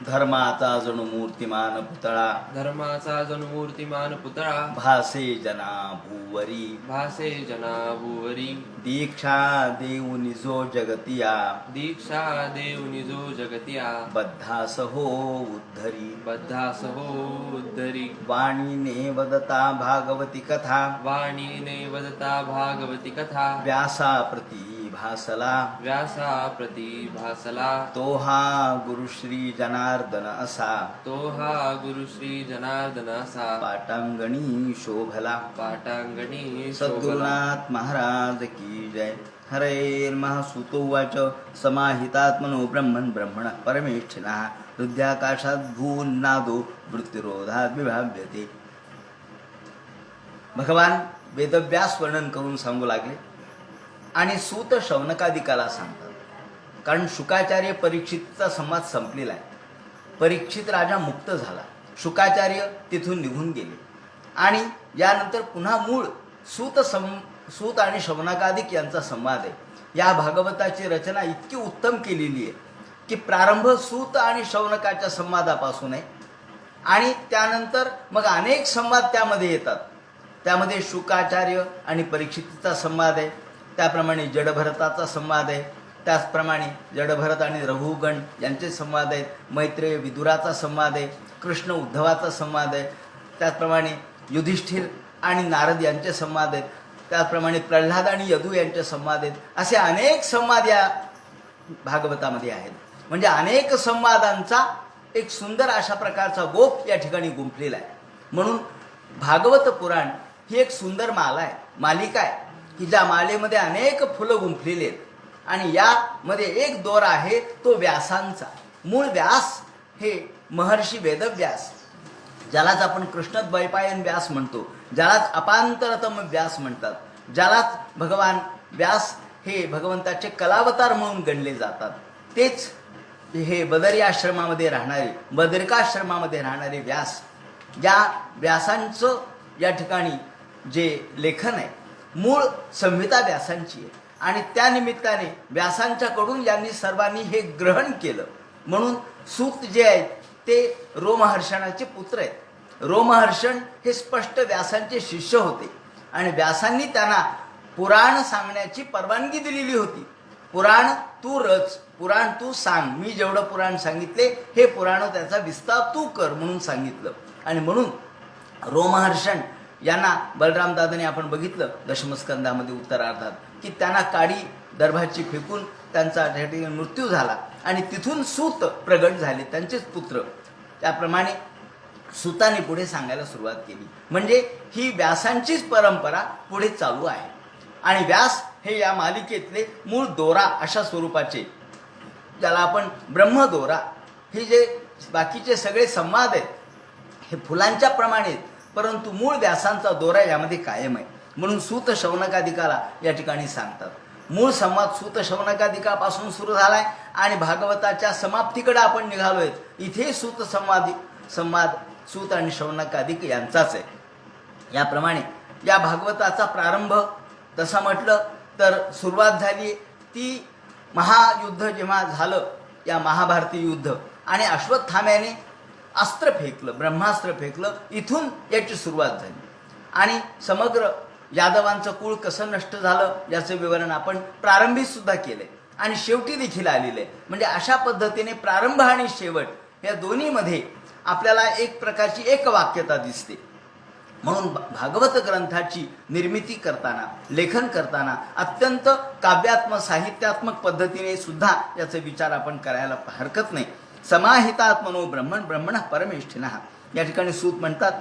धर्माचा जणू मूर्तिमान पुतळा धर्माचा जणू मूर्तिमान पुतळा भासे जना भूवरी भासे जनाभुवरी दीक्षा देऊनि जो जगतिया दीक्षा देऊनि जो जगतिया बद्धास हो उद्धरी बद्धास हो उद्धरी वाणीने वदता भागवती कथा वाणीने वदता भागवती कथा व्यासा प्रती भासला व्यासा प्रती भासला तो हा गुरुश्री जनार्दन असा तो हा गुरु श्री जनार्दन असा पाटांगणी शोभला पाटांगणी शोभला. सद्गुरुनाथ महाराज की जय. हरे महासुतोवाच समाहितात्मनो ब्रह्मन् ब्रह्मण परमेष्ठिनः हृदयाकाशात भून्नादो वृत्तिरोधात विभाव्यते. भगवान वेदव्यास वर्णन करून सांगू लागले आणि सूत शौनकादिकाला सांगतात. कारण शुकाचार्य परीक्षितचा संवाद संपलेला आहे. परीक्षित राजा मुक्त झाला, शुकाचार्य तिथून निघून गेले आणि यानंतर पुन्हा मूळ सूत आणि शौनकादिक यांचा संवाद आहे. या भागवताची रचना इतकी उत्तम केलेली आहे की प्रारंभ सूत आणि शौनकाच्या संवादापासून आहे आणि त्यानंतर मग अनेक संवाद त्यामध्ये येतात. त्यामध्ये शुकाचार्य आणि परीक्षितचा संवाद आहे, त्याप्रमाणे जडभरताचा संवाद आहे, त्याचप्रमाणे जडभरत आणि रघुगण यांचे संवाद आहेत, मैत्रेय विदुराचा संवाद आहे, कृष्ण उद्धवाचा संवाद आहे, त्याचप्रमाणे युधिष्ठिर आणि नारद यांचे संवाद आहेत, त्याचप्रमाणे प्रल्हाद आणि यदू यांचे संवाद आहेत. असे अनेक संवाद या भागवतामध्ये आहेत. म्हणजे अनेक संवादांचा एक सुंदर अशा प्रकारचा गोप या ठिकाणी गुंफलेला आहे. म्हणून भागवत पुराण ही एक सुंदर मालिका आहे की ज्या मालेमध्ये अनेक फुलं गुंफलेली आहेत आणि यामध्ये एक दोर आहे तो व्यासांचा. मूळ व्यास हे महर्षी वेदव्यास, ज्यालाच आपण कृष्णद्वैपायन व्यास म्हणतो, ज्यालाच अपांतरतम व्यास म्हणतात, ज्यालाच भगवान व्यास हे भगवंताचे कलावतार म्हणून गणले जातात, तेच हे बदरियाश्रमामध्ये राहणारे, बदरिकाश्रमामध्ये राहणारे व्यास. या व्यासांचं या ठिकाणी जे लेखन आहे मूळ संहिता व्यासांची आहे आणि त्या निमित्ताने व्यासांच्याकडून यांनी सर्वांनी हे ग्रहण केलं. म्हणून सूत जे आहेत ते रोमहर्षणाचे पुत्र आहेत. रोमहर्षण हे स्पष्ट व्यासांचे शिष्य होते आणि व्यासांनी त्यांना पुराण सांगण्याची परवानगी दिलेली होती. पुराण तू रच, पुराण तू सांग, मी जेवढं पुराण सांगितले हे पुराण त्याचा विस्तार तू कर म्हणून सांगितलं. आणि म्हणून रोमहर्षण यांना बलराम दादाने आपण बघितलं दशमस्कंदामध्ये उत्तरार्धात की त्यांना काडी दर्भाची फेकून त्यांचा मृत्यू झाला आणि तिथून सूत प्रगट झाले, त्यांचेच पुत्र. त्याप्रमाणे सूताने पुढे सांगायला सुरुवात केली. म्हणजे ही व्यासांचीच परंपरा पुढे चालू आहे आणि व्यास हे या मालिकेतले मूळ दोरा अशा स्वरूपाचे, ज्याला आपण ब्रह्मदोरा, हे जे बाकीचे सगळे संवाद आहेत हे फुलांच्या प्रमाणे, परंतु मूळ व्यासांचा दोरा यामध्ये कायम आहे. म्हणून सूत शौनकादिकाला या ठिकाणी सांगतात. मूळ संवाद सूत शौनकादिकापासून सुरू झालाय आणि भागवताच्या समाप्तीकडे आपण निघालोय. इथे संवाद सूत आणि शौनकादिक यांचाच आहे. याप्रमाणे या भागवताचा प्रारंभ तसा म्हटलं तर सुरुवात झाली ती महायुद्ध जेव्हा झालं, या महाभारती युद्ध, आणि अश्वत्थाम्याने अस्त्र फेकलं, ब्रह्मास्त्र फेकलं, इथून याची सुरुवात झाली. आणि समग्र यादवांचं कुळ कसं नष्ट झालं याचं विवरण आपण प्रारंभी सुद्धा केलंय आणि शेवटी देखील आलेलं आहे. म्हणजे अशा पद्धतीने प्रारंभ आणि शेवट या दोन्हीमध्ये आपल्याला एक प्रकारची एकवाक्यता दिसते. म्हणून भागवत ग्रंथाची निर्मिती करताना, लेखन करताना अत्यंत काव्यात्मक साहित्यात्मक पद्धतीने सुद्धा याचा विचार आपण करायला हरकत नाही. समाहितात्मनो ब्रह्मण ब्रह्मण परमेष्ठिनः, या ठिकाणी सूत म्हणतात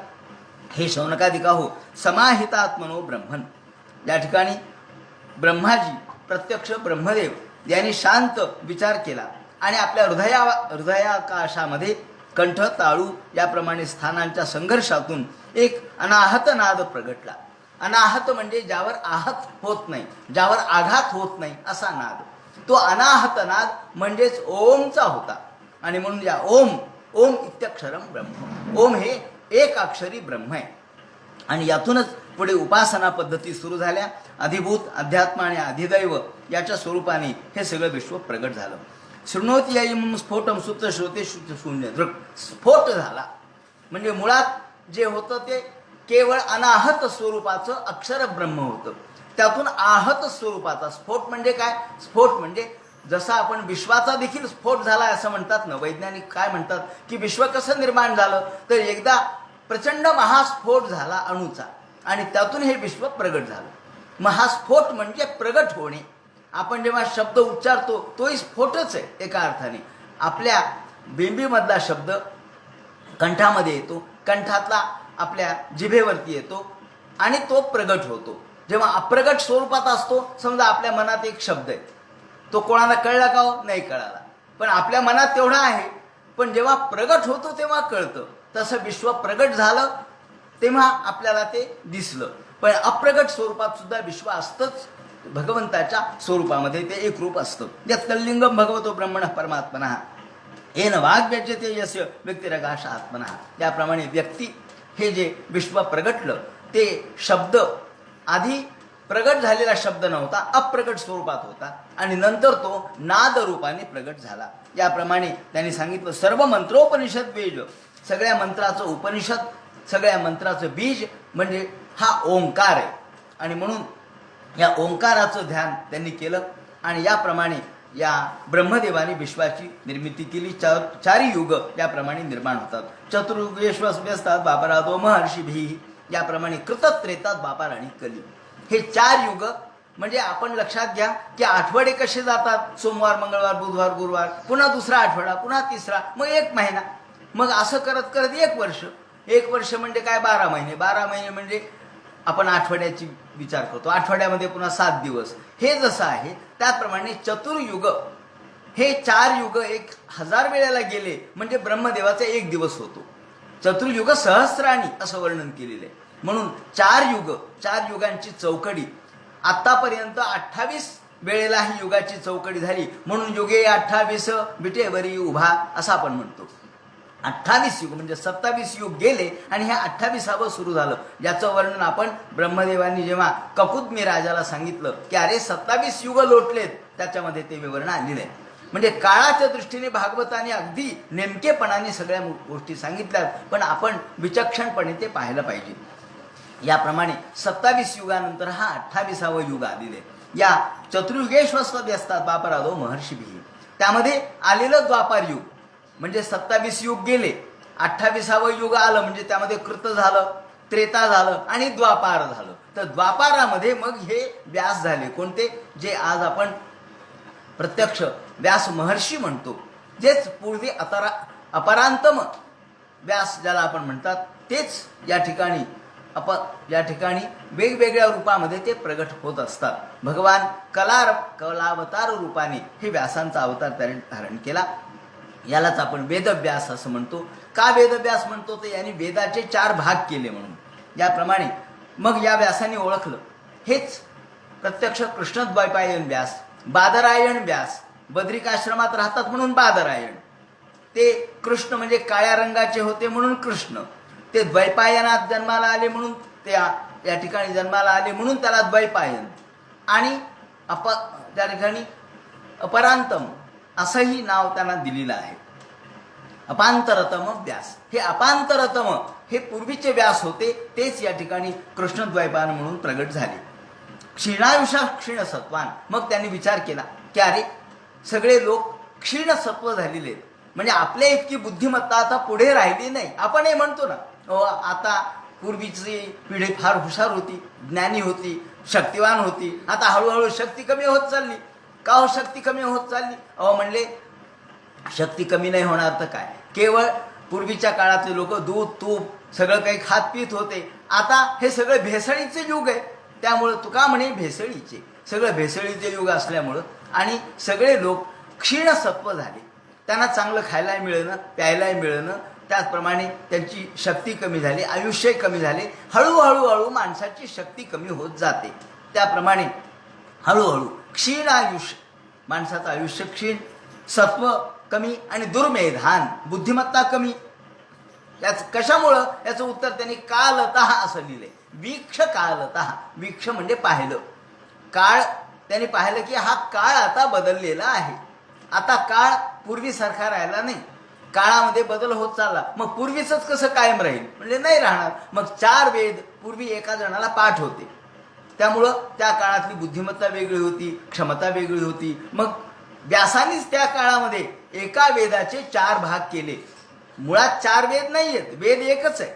हे शौनकादिका हो, समाहितात्मनो ब्रह्मण. या ठिकाणी ब्रह्माजी प्रत्यक्ष ब्रह्मदेव यांनी शांत विचार केला आणि आपल्या हृदयाकाशामध्ये कंठ ताळू याप्रमाणे स्थानांच्या संघर्षातून एक अनाहत नाद प्रगटला. अनाहत म्हणजे ज्यावर आहत होत नाही, ज्यावर आघात होत नाही असा नाद. तो अनाहत नाद म्हणजेच ओमचा होता. आणि म्हणून या ओम इत्यक्षरम ब्रह्म, ओम हे एक अक्षरी ब्रह्म आहे. आणि यातूनच पुढे उपासना पद्धती सुरू झाल्या. अधिभूत, अध्यात्म आणि अधिदैव याच्या स्वरूपाने हे सगळं विश्व प्रगट झालं. शृणोती यम स्फोटम सुप्त श्रोते शून्य दृक्. स्फोट झाला म्हणजे मुळात जे होतं ते केवळ अनाहत स्वरूपाचं अक्षर ब्रह्म होतं. त्यातून आहत स्वरूपाचा स्फोट म्हणजे काय? स्फोट म्हणजे जसा आपण विश्वाचा देखील स्फोट झाला असं म्हणतात ना, वैज्ञानिक काय म्हणतात की विश्व कसं निर्माण झालं, तर एकदा प्रचंड महास्फोट झाला अणूचा आणि त्यातून हे विश्व प्रगट झालं. महास्फोट म्हणजे प्रगट होणे. आपण जेव्हा शब्द उच्चारतो तोही स्फोटच आहे एका अर्थाने. आपल्या बिंबीमधला शब्द कंठामध्ये येतो, कंठातला आपल्या जिभेवरती येतो आणि तो प्रगट होतो. जेव्हा अप्रगट स्वरूपात असतो, समजा आपल्या मनात एक शब्द आहे, तो कोणाला कळला का हो? नाही कळाला, पण आपल्या मनात तेवढा आहे. पण जेव्हा प्रगट होतो तेव्हा कळतं. तसं विश्व प्रगट झालं तेव्हा आपल्याला ते दिसलं. पण अप्रगट स्वरूपात सुद्धा विश्व असतंच. भगवंताच्या स्वरूपामध्ये ते एक रूप असतं. यत् तल्लिंगम भगवतो ब्रह्मणः परमात्मनः येन वाग् व्यज्यते यस्य व्यक्तिरगाश आत्मनः. त्याप्रमाणे व्यक्ती हे जे विश्व प्रगटलं ते शब्द आधी प्रगट झालेला शब्द नव्हता, अप्रगट स्वरूपात होता आणि नंतर तो नाद रूपाने प्रगट झाला. याप्रमाणे त्यांनी सांगितलं सर्व मंत्रोपनिषद बीज. सगळ्या मंत्राचं उपनिषद, सगळ्या मंत्राचं बीज म्हणजे हा ओंकार आहे. आणि म्हणून या ओंकाराचं ध्यान त्यांनी केलं आणि याप्रमाणे या ब्रह्मदेवाने विश्वाची निर्मिती केली. चारी युग याप्रमाणे निर्माण होतात. चतुर्युगेश्वस्तात बापरादो महर्षिभिः. याप्रमाणे कृतत्रेतात बापार आणि कली. हे 4 युग म्हणजे आपण लक्षात घ्या की आठवडे कसे जातात. सोमवार, मंगळवार, बुधवार, गुरुवार, पुन्हा दुसरा आठवडा, पुन्हा तिसरा, मग 1 महिना, मग असं करत करत 1 वर्ष. 1 वर्ष म्हणजे काय? 12 महिने. 12 महिने म्हणजे आपण आठवड्याची विचार करतो. आठवड्यामध्ये पुन्हा 7 दिवस. हे जसं आहे त्याप्रमाणे चतुर्युग हे 4 युग 1000 वेळेला गेले म्हणजे ब्रह्मदेवाचा 1 दिवस होतो. चतुर्युग सहस्राणी असं वर्णन केलेलं आहे. म्हणून 4 युग, 4 युगांची चौकडी. आत्तापर्यंत 28 वेळेला ही युगाची चौकडी झाली. म्हणून युगे 28 विटेवरी उभा असं आपण म्हणतो. 28 युग म्हणजे 27 युग गेले आणि हे 28वं सुरू झालं. ज्याचं वर्णन आपण ब्रह्मदेवांनी जेव्हा ककुद्मी राजाला सांगितलं की अरे 27 युग लोटलेत, त्याच्यामध्ये ते विवरण आलेलं आहे. म्हणजे काळाच्या दृष्टीने भागवताने अगदी नेमकेपणाने सगळ्या गोष्टी सांगितल्यात, पण आपण विचक्षणपणे ते पाहायला पाहिजे. याप्रमाणे 27 युगानंतर हा 28वं युग आलेलं आहे. या चतुर्युगेश्वस्तात असतात बापरादो महर्षिभिः. त्यामध्ये आलेलं द्वापार युग म्हणजे 27 युग गेले, 28वं युग आलं म्हणजे त्यामध्ये कृत झालं, त्रेता झालं आणि द्वापार झालं. तर द्वापारामध्ये मग हे व्यास झाले. कोणते? जे आज आपण प्रत्यक्ष व्यास महर्षी म्हणतो, जेच पूर्वी अपरांतम व्यास ज्याला आपण म्हणतात, तेच या ठिकाणी वेगवेगळ्या रूपामध्ये ते प्रगट होत असतात. भगवान कलावतार रूपाने हे व्यासांचा अवतार धारण केला. यालाच आपण वेदव्यास असं म्हणतो. का वेदव्यास म्हणतो? तर यांनी वेदाचे 4 भाग केले म्हणून. याप्रमाणे मग या व्यासाने ओळखलं हेच प्रत्यक्ष कृष्णद्वैपायन व्यास, बादरायण व्यास. बद्रिकाश्रमात राहतात म्हणून बादरायण. ते कृष्ण म्हणजे काळ्या रंगाचे होते म्हणून कृष्ण. ते द्वैपायनात जन्माला आले म्हणून या ठिकाणी जन्माला आले म्हणून त्याला द्वैपायन. आणि त्या ठिकाणी अपरांतम असंही नाव त्यांना दिलेलं आहे. अपांतरतम व्यास. हे अपांतरतम हे पूर्वीचे व्यास होते, तेच या ठिकाणी कृष्णद्वैपायन म्हणून प्रगट झाले. क्षीणायुषा क्षीण सत्वान. मग त्यांनी विचार केला की अरे सगळे लोक क्षीण सत्व झालेले आहेत, म्हणजे आपल्या इतकी बुद्धिमत्ता आता पुढे राहिली नाही. आपण हे म्हणतो ना, आता पूर्वीची पिढी फार हुशार होती, ज्ञानी होती, शक्तिवान होती. आता हळूहळू शक्ती कमी होत चालली. का हो शक्ती कमी होत चालली? म्हणले शक्ती कमी नाही होणार तर काय, केवळ पूर्वीच्या काळातले लोक दूध तूप सगळं काही खात पित होते. आता हे सगळं भेसळीचे युग आहे. त्यामुळं तुका म्हणे भेसळीचे, सगळं भेसळीचे युग असल्यामुळं आणि सगळे लोक क्षीण सत्व झाले. त्यांना चांगलं खायलाही मिळेना, प्यायलाही मिळेना. त्याचप्रमाणे त्यांची शक्ती कमी झाली, आयुष्य कमी झाले. हळूहळू माणसाची शक्ती कमी होत जाते. त्याप्रमाणे हळूहळू क्षीण आयुष्य, माणसाचं आयुष्य क्षीण, सत्व कमी आणि दुर्मेधान, बुद्धिमत्ता कमी. याच कशामुळं? याचं उत्तर त्यांनी कालतः असं लिहिलंय. वीक्ष कालतः. वीक्ष म्हणजे पाहिलं. काळ त्यांनी पाहिलं की हा काळ आता बदललेला आहे. आता काळ पूर्वीसारखा राहिला नाही, काळामध्ये बदल होत चालला. मग पूर्वीच कसं कायम राहील म्हणजे नाही राहणार. मग 4 वेद पूर्वी एका जणाला पाठ होते, त्यामुळं त्या काळातली बुद्धिमत्ता वेगळी होती, क्षमता वेगळी होती. मग व्यासानीच त्या काळामध्ये एका वेदाचे 4 भाग केले. मुळात 4 वेद नाही आहेत, वेद एकच आहे,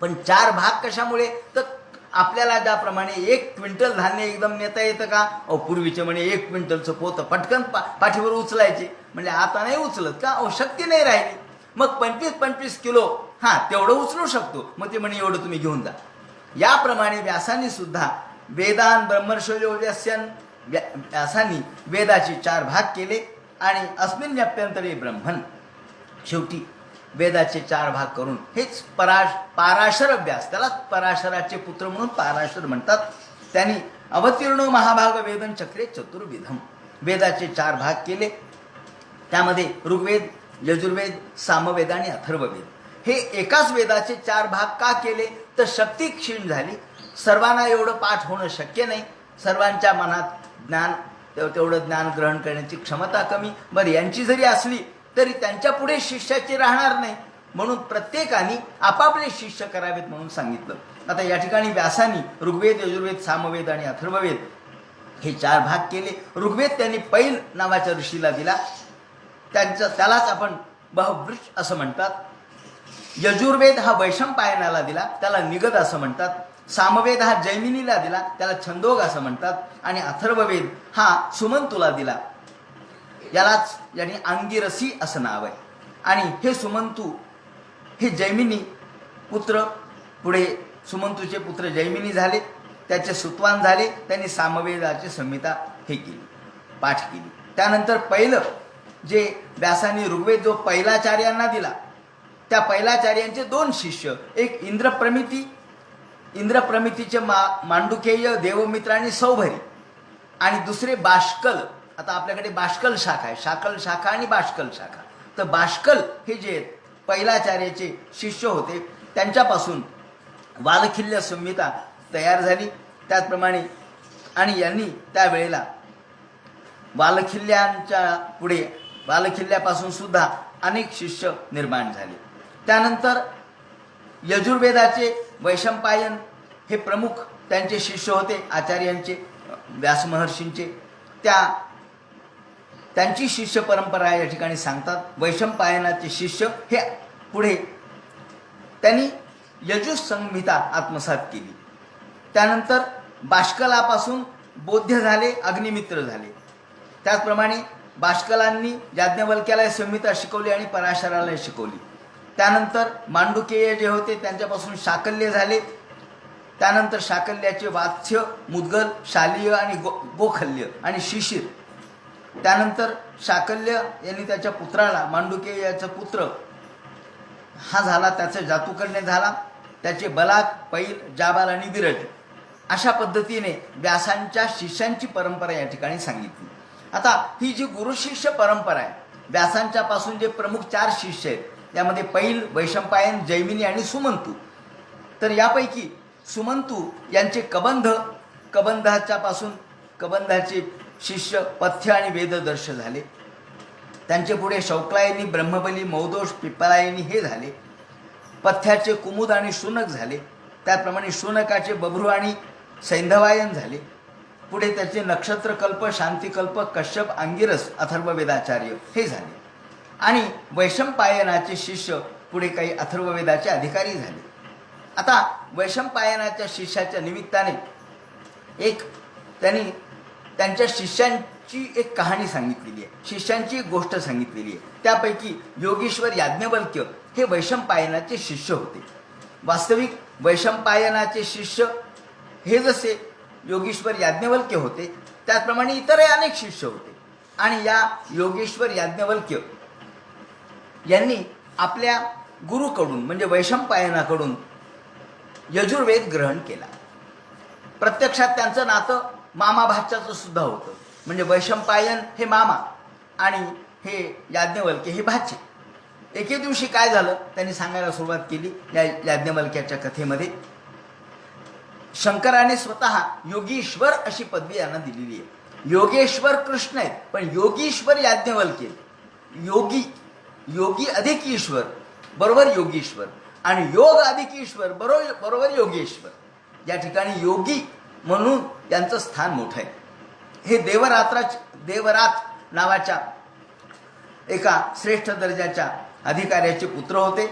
पण 4 भाग कशामुळे? तर आपल्याला ज्याप्रमाणे 1 क्विंटल धान्य एकदम नेता येतं का? पूर्वीचे म्हणे 1 क्विंटलचं पोतं पटकन पाठीवर उचलायचे, म्हणजे आता नाही उचलत का? शक्ती नाही राहिली. मग 25-25 किलो तेवढं उचलू शकतो, मग ते म्हणे एवढं तुम्ही घेऊन जा. याप्रमाणे व्यासानी सुद्धा वेदान ब्रह्मर्षयोजस्यन, व्यासानी वेदाचे 4 भाग केले आणि अस्मिन्यप्यंतरे ब्रह्मन, शेवटी वेदाचे 4 भाग करून हेच पाराशर व्यास, त्याला पराशराचे पुत्र म्हणून पाराशर म्हणतात. त्यांनी अवतीर्ण महाभाग वेदन चक्रे चतुर्विधम, वेदाचे 4 भाग केले. त्यामध्ये ऋग्वेद, यजुर्वेद, सामवेद आणि अथर्ववेद. हे एकाच वेदाचे 4 भाग का केले? तर शक्ती क्षीण झाली, सर्वांना एवढं पाठ होणं शक्य नाही, सर्वांच्या मनात ज्ञान तेवढं ज्ञान ग्रहण करण्याची क्षमता कमी. बरं, यांची जरी असली तरी त्यांच्या पुढे शिष्याची राहणार नाही, म्हणून प्रत्येकाने आपापले शिष्य करावेत म्हणून सांगितलं. आता या ठिकाणी व्यासानी ऋग्वेद, यजुर्वेद, सामवेद आणि अथर्ववेद हे 4 भाग केले. ऋग्वेद त्यांनी पैल नावाच्या ऋषीला दिला, त्यालाच आपण बहुवृक्ष असं म्हणतात. यजुर्वेद हा वैशंपायनाला दिला, त्याला निगद असं म्हणतात. सामवेद हा जैमिनीला दिला, त्याला छंदोग असं म्हणतात. आणि अथर्ववेद हा सुमंतूला दिला, यालाच यांनी अंगिरसी असं नाव आहे. आणि हे सुमंतू हे जैमिनी पुत्र, पुढे सुमंतूचे पुत्र जैमिनी झाले, त्याचे सुतवान झाले. त्यांनी सामवेदाची संहिता हे केली, पाठ केली. त्यानंतर पहिलं जे व्यासानी ऋग्वेद जो पैलाचार्यांना दिला, त्या पैलाचार्यांचे 2 शिष्य, एक इंद्रप्रमितीचे मांडुकेय, देवमित्र आणि सौभरी, आणि दुसरे बाष्कल. आता आपल्याकडे बाष्कल शाखा आहे, शाकल शाखा आणि बाष्कल शाखा. तर बाष्कल हे जे पैलाचार्याचे शिष्य होते, त्यांच्यापासून वालखिल्य संहिता तयार झाली. त्याचप्रमाणे आणि यांनी त्यावेळेला वालखिल्यांच्या पुढे वालखिल्ल्यापासून सुद्धा अनेक शिष्य निर्माण झाले. त्यानंतर यजुर्वेदाचे वैशंपायन हे प्रमुख त्यांचे शिष्य होते, आचार्यांचे, व्यासमहर्षींचे. त्यांची शिष्य परंपरा या ठिकाणी सांगतात. वैशंपायनाचे शिष्य हे पुढे त्यांनी यजुसंहिता आत्मसात केली. त्यानंतर बाष्कलापासून बोध्य झाले, अग्निमित्र झाले. त्याचप्रमाणे बाष्कलांनी याज्ञवल्क्याला संहिता शिकवली आणि पराशराला शिकवली. त्यानंतर मांडुकेय जे होते त्यांच्यापासून शाकल्य झाले. त्यानंतर शाकल्याचे वात्स्य, मुद्गल, शालीय आणि गोखल्य आणि शिशिर. त्यानंतर शाकल्य यांनी त्याच्या पुत्राला, मांडुकेय याचा पुत्र हा झाला, त्याचा जातुकर्ण्य झाला, त्याचे बलाक, पैल, जाबाल आणि विरज. अशा पद्धतीने व्यासांच्या शिष्यांची परंपरा या ठिकाणी सांगितली. आता ही जी गुरुशिष्य परंपरा आहे, व्यासांच्या पासून जे प्रमुख 4 शिष्य आहेत, त्यामध्ये पैल, वैशंपायन, जैमिनी आणि सुमंतू. तर यापैकी सुमंतू यांचे कबंधाचे शिष्य पथ्य आणि वेददर्श झाले. त्यांचे पुढे शौक्लायनी, ब्रह्मबली, मौदोष, पिप्पलायनी हे झाले. पथ्याचे कुमुद आणि शुनक झाले. त्याचप्रमाणे शुनकाचे बभ्रू आणि सैंधवायन झाले. पुढे त्याचे नक्षत्रकल्प, शांतिकल्प, कश्यप, अंगिरस, अथर्ववेदाचार्य हे झाले. आणि वैशंपायनाचे शिष्य पुढे काही अथर्ववेदाचे अधिकारी झाले. आता वैशंपायनाच्या शिष्याच्या निमित्ताने त्यांनी त्यांच्या शिष्यांची एक कहाणी सांगितलेली आहे, शिष्यांची एक गोष्ट सांगितलेली आहे. त्यापैकी योगीश्वर याज्ञवल्क्य हे वैशंपायनाचे शिष्य होते. वास्तविक वैशंपायनाचे शिष्य हे जसे योगीश्वर याज्ञवल्क्य होते, त्याचप्रमाणे इतरही अनेक शिष्य होते. आणि या योगेश्वर याज्ञवल्क्य यांनी आपल्या गुरुकडून म्हणजे वैशंपायनाकडून यजुर्वेद ग्रहण केला. प्रत्यक्षात त्यांचं नातं मामा भाच्याचं सुद्धा होतं. म्हणजे वैशंपायन हे मामा आणि हे याज्ञवल्क्य हे भाचे. एके दिवशी काय झालं त्यांनी सांगायला सुरुवात केली या याज्ञवल्क्याच्या कथेमध्ये. शंकराने स्वतः योगीश्वर अशी पदवी यांना दिलेली आहे. योगेश्वर कृष्ण आहेत, पण योगीश्वर याज्ञवल्क्य. योगी योगी अधिक ईश्वर बरोबर योगीश्वर, आणि योग अधिक ईश्वर बरोबर योगेश्वर. या ठिकाणी योगी म्हणून यांचं स्थान मोठं आहे. हे देवरात नावाच्या एका श्रेष्ठ दर्जाच्या अधिकाऱ्याचे पुत्र होते.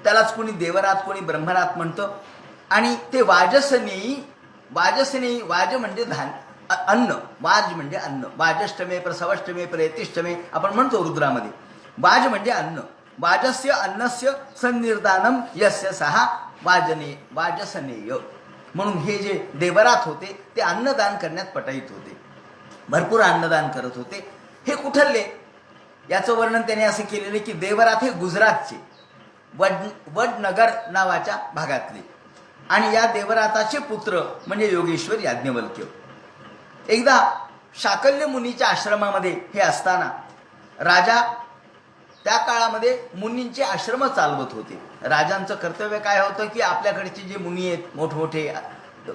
त्यालाच कोणी देवरात कोणी ब्रह्मरात म्हणतं. आणि ते वाजसनेयी वाज म्हणजे अन्न, वाज म्हणजे अन्न. वाजष्टमे प्रसवष्टमे प्रेतिष्टमे आपण म्हणतो रुद्रामध्ये. वाज म्हणजे अन्न. वाजस्य अन्नस्य सन्निर्दानम यस्य सहा वाजसनेय. म्हणून हे जे देवरात होते ते अन्नदान करण्यात पटाईत होते, भरपूर अन्नदान करत होते. हे कुठले याचं वर्णन त्याने असं केलेलं की देवरात हे गुजरातचे वडनगर नावाच्या भागातले, आणि या देवराताचे पुत्र म्हणजे योगेश्वर याज्ञवल्क्य. एकदा शाकल्य मुनीच्या आश्रमामध्ये हे असताना राजा त्या काळामध्ये मुनींचे आश्रम चालवत होते. राजांचं कर्तव्य काय होतं की आपल्याकडचे जे मुनी आहेत, मोठमोठे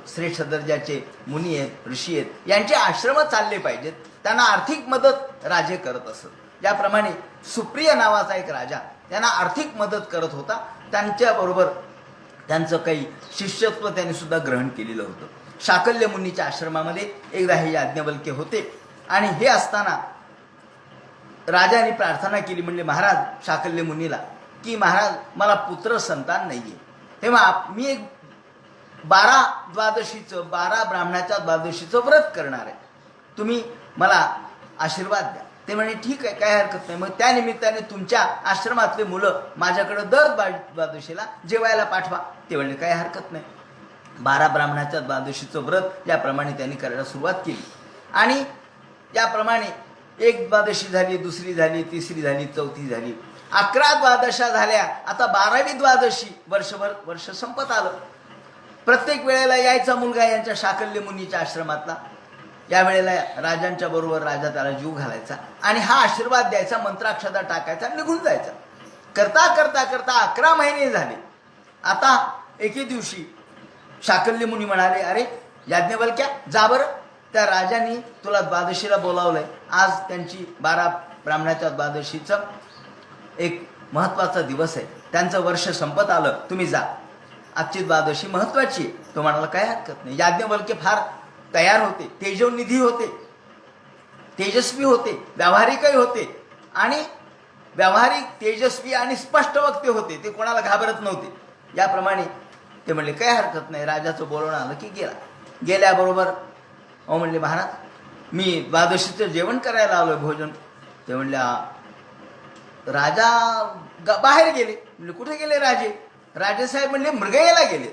श्रेष्ठ दर्जाचे मुनी आहेत, ऋषी आहेत, यांचे आश्रम चालले पाहिजेत. त्यांना आर्थिक मदत राजे करत असत. ज्याप्रमाणे सुप्रिय नावाचा एक राजा त्यांना आर्थिक मदत करत होता, त्यांच्याबरोबर त्यांचं काही शिष्यत्व त्यांनी सुद्धा ग्रहण केलेलं होतं. शाकल्य मुनीच्या आश्रमामध्ये एकदा हे याज्ञवल्क्य होते. आणि हे असताना राजाने प्रार्थना केली, म्हणले महाराज शाकल्य मुनीला की महाराज मला पुत्र संतान नाही आहे, तेव्हा मी एक 12 ब्राह्मणाच्या द्वादशीचं व्रत करणार आहे, तुम्ही मला आशीर्वाद द्या. ते म्हणे ठीक आहे, काय हरकत नाही. मग त्या निमित्ताने तुमच्या आश्रमातले मुलं माझ्याकडे दर द्वादशीला जेवायला पाठवा. ते म्हणले काय हरकत नाही. 12 ब्राह्मणाच्या द्वादशीचं व्रत याप्रमाणे त्यांनी करायला सुरुवात केली. आणि त्याप्रमाणे एक द्वादशी झाली, दुसरी झाली, तिसरी झाली, चौथी झाली, 11 द्वादशा झाल्या. आता 12वी द्वादशी वर्ष संपत आलं. प्रत्येक वेळेला यायचा मुलगा यांच्या शाकल्य मुनीच्या आश्रमातला. यावेळेला राजांच्या बरोबर राजा त्याला जीव घालायचा आणि हा आशीर्वाद द्यायचा, मंत्राक्षता टाकायचा, निघून जायचा. करता करता करता 11 महिने झाले. आता एके दिवशी शाकल्य मुनी म्हणाले, अरे याज्ञवल्क्या जा बरं, त्या राजांनी तुला द्वादशीला बोलावलंय. आज त्यांची 12 ब्राह्मणाच्या द्वादशीचं एक महत्त्वाचा दिवस आहे, त्यांचं वर्ष संपत आलं, तुम्ही जा, आजची द्वादशी महत्त्वाची आहे. तो म्हणाला काय हरकत नाही. याज्ञवल्क्य फार तयार होते, तेजोनिधी होते, तेजस्वी होते, व्यावहारिकही होते, आणि व्यावहारिक, तेजस्वी आणि स्पष्ट वक्ते होते. ते कोणाला घाबरत नव्हते. याप्रमाणे ते म्हणले काय हरकत नाही. राजाचं बोलवणं आलं की गेल्याबरोबर अहो म्हणले महाराज मी द्वादशीचं जेवण करायला आलोय, भोजन. ते म्हणले राजा बाहेर गेले. म्हणजे कुठे गेले राजे? राजेसाहेब म्हणले मृगयाला गेले.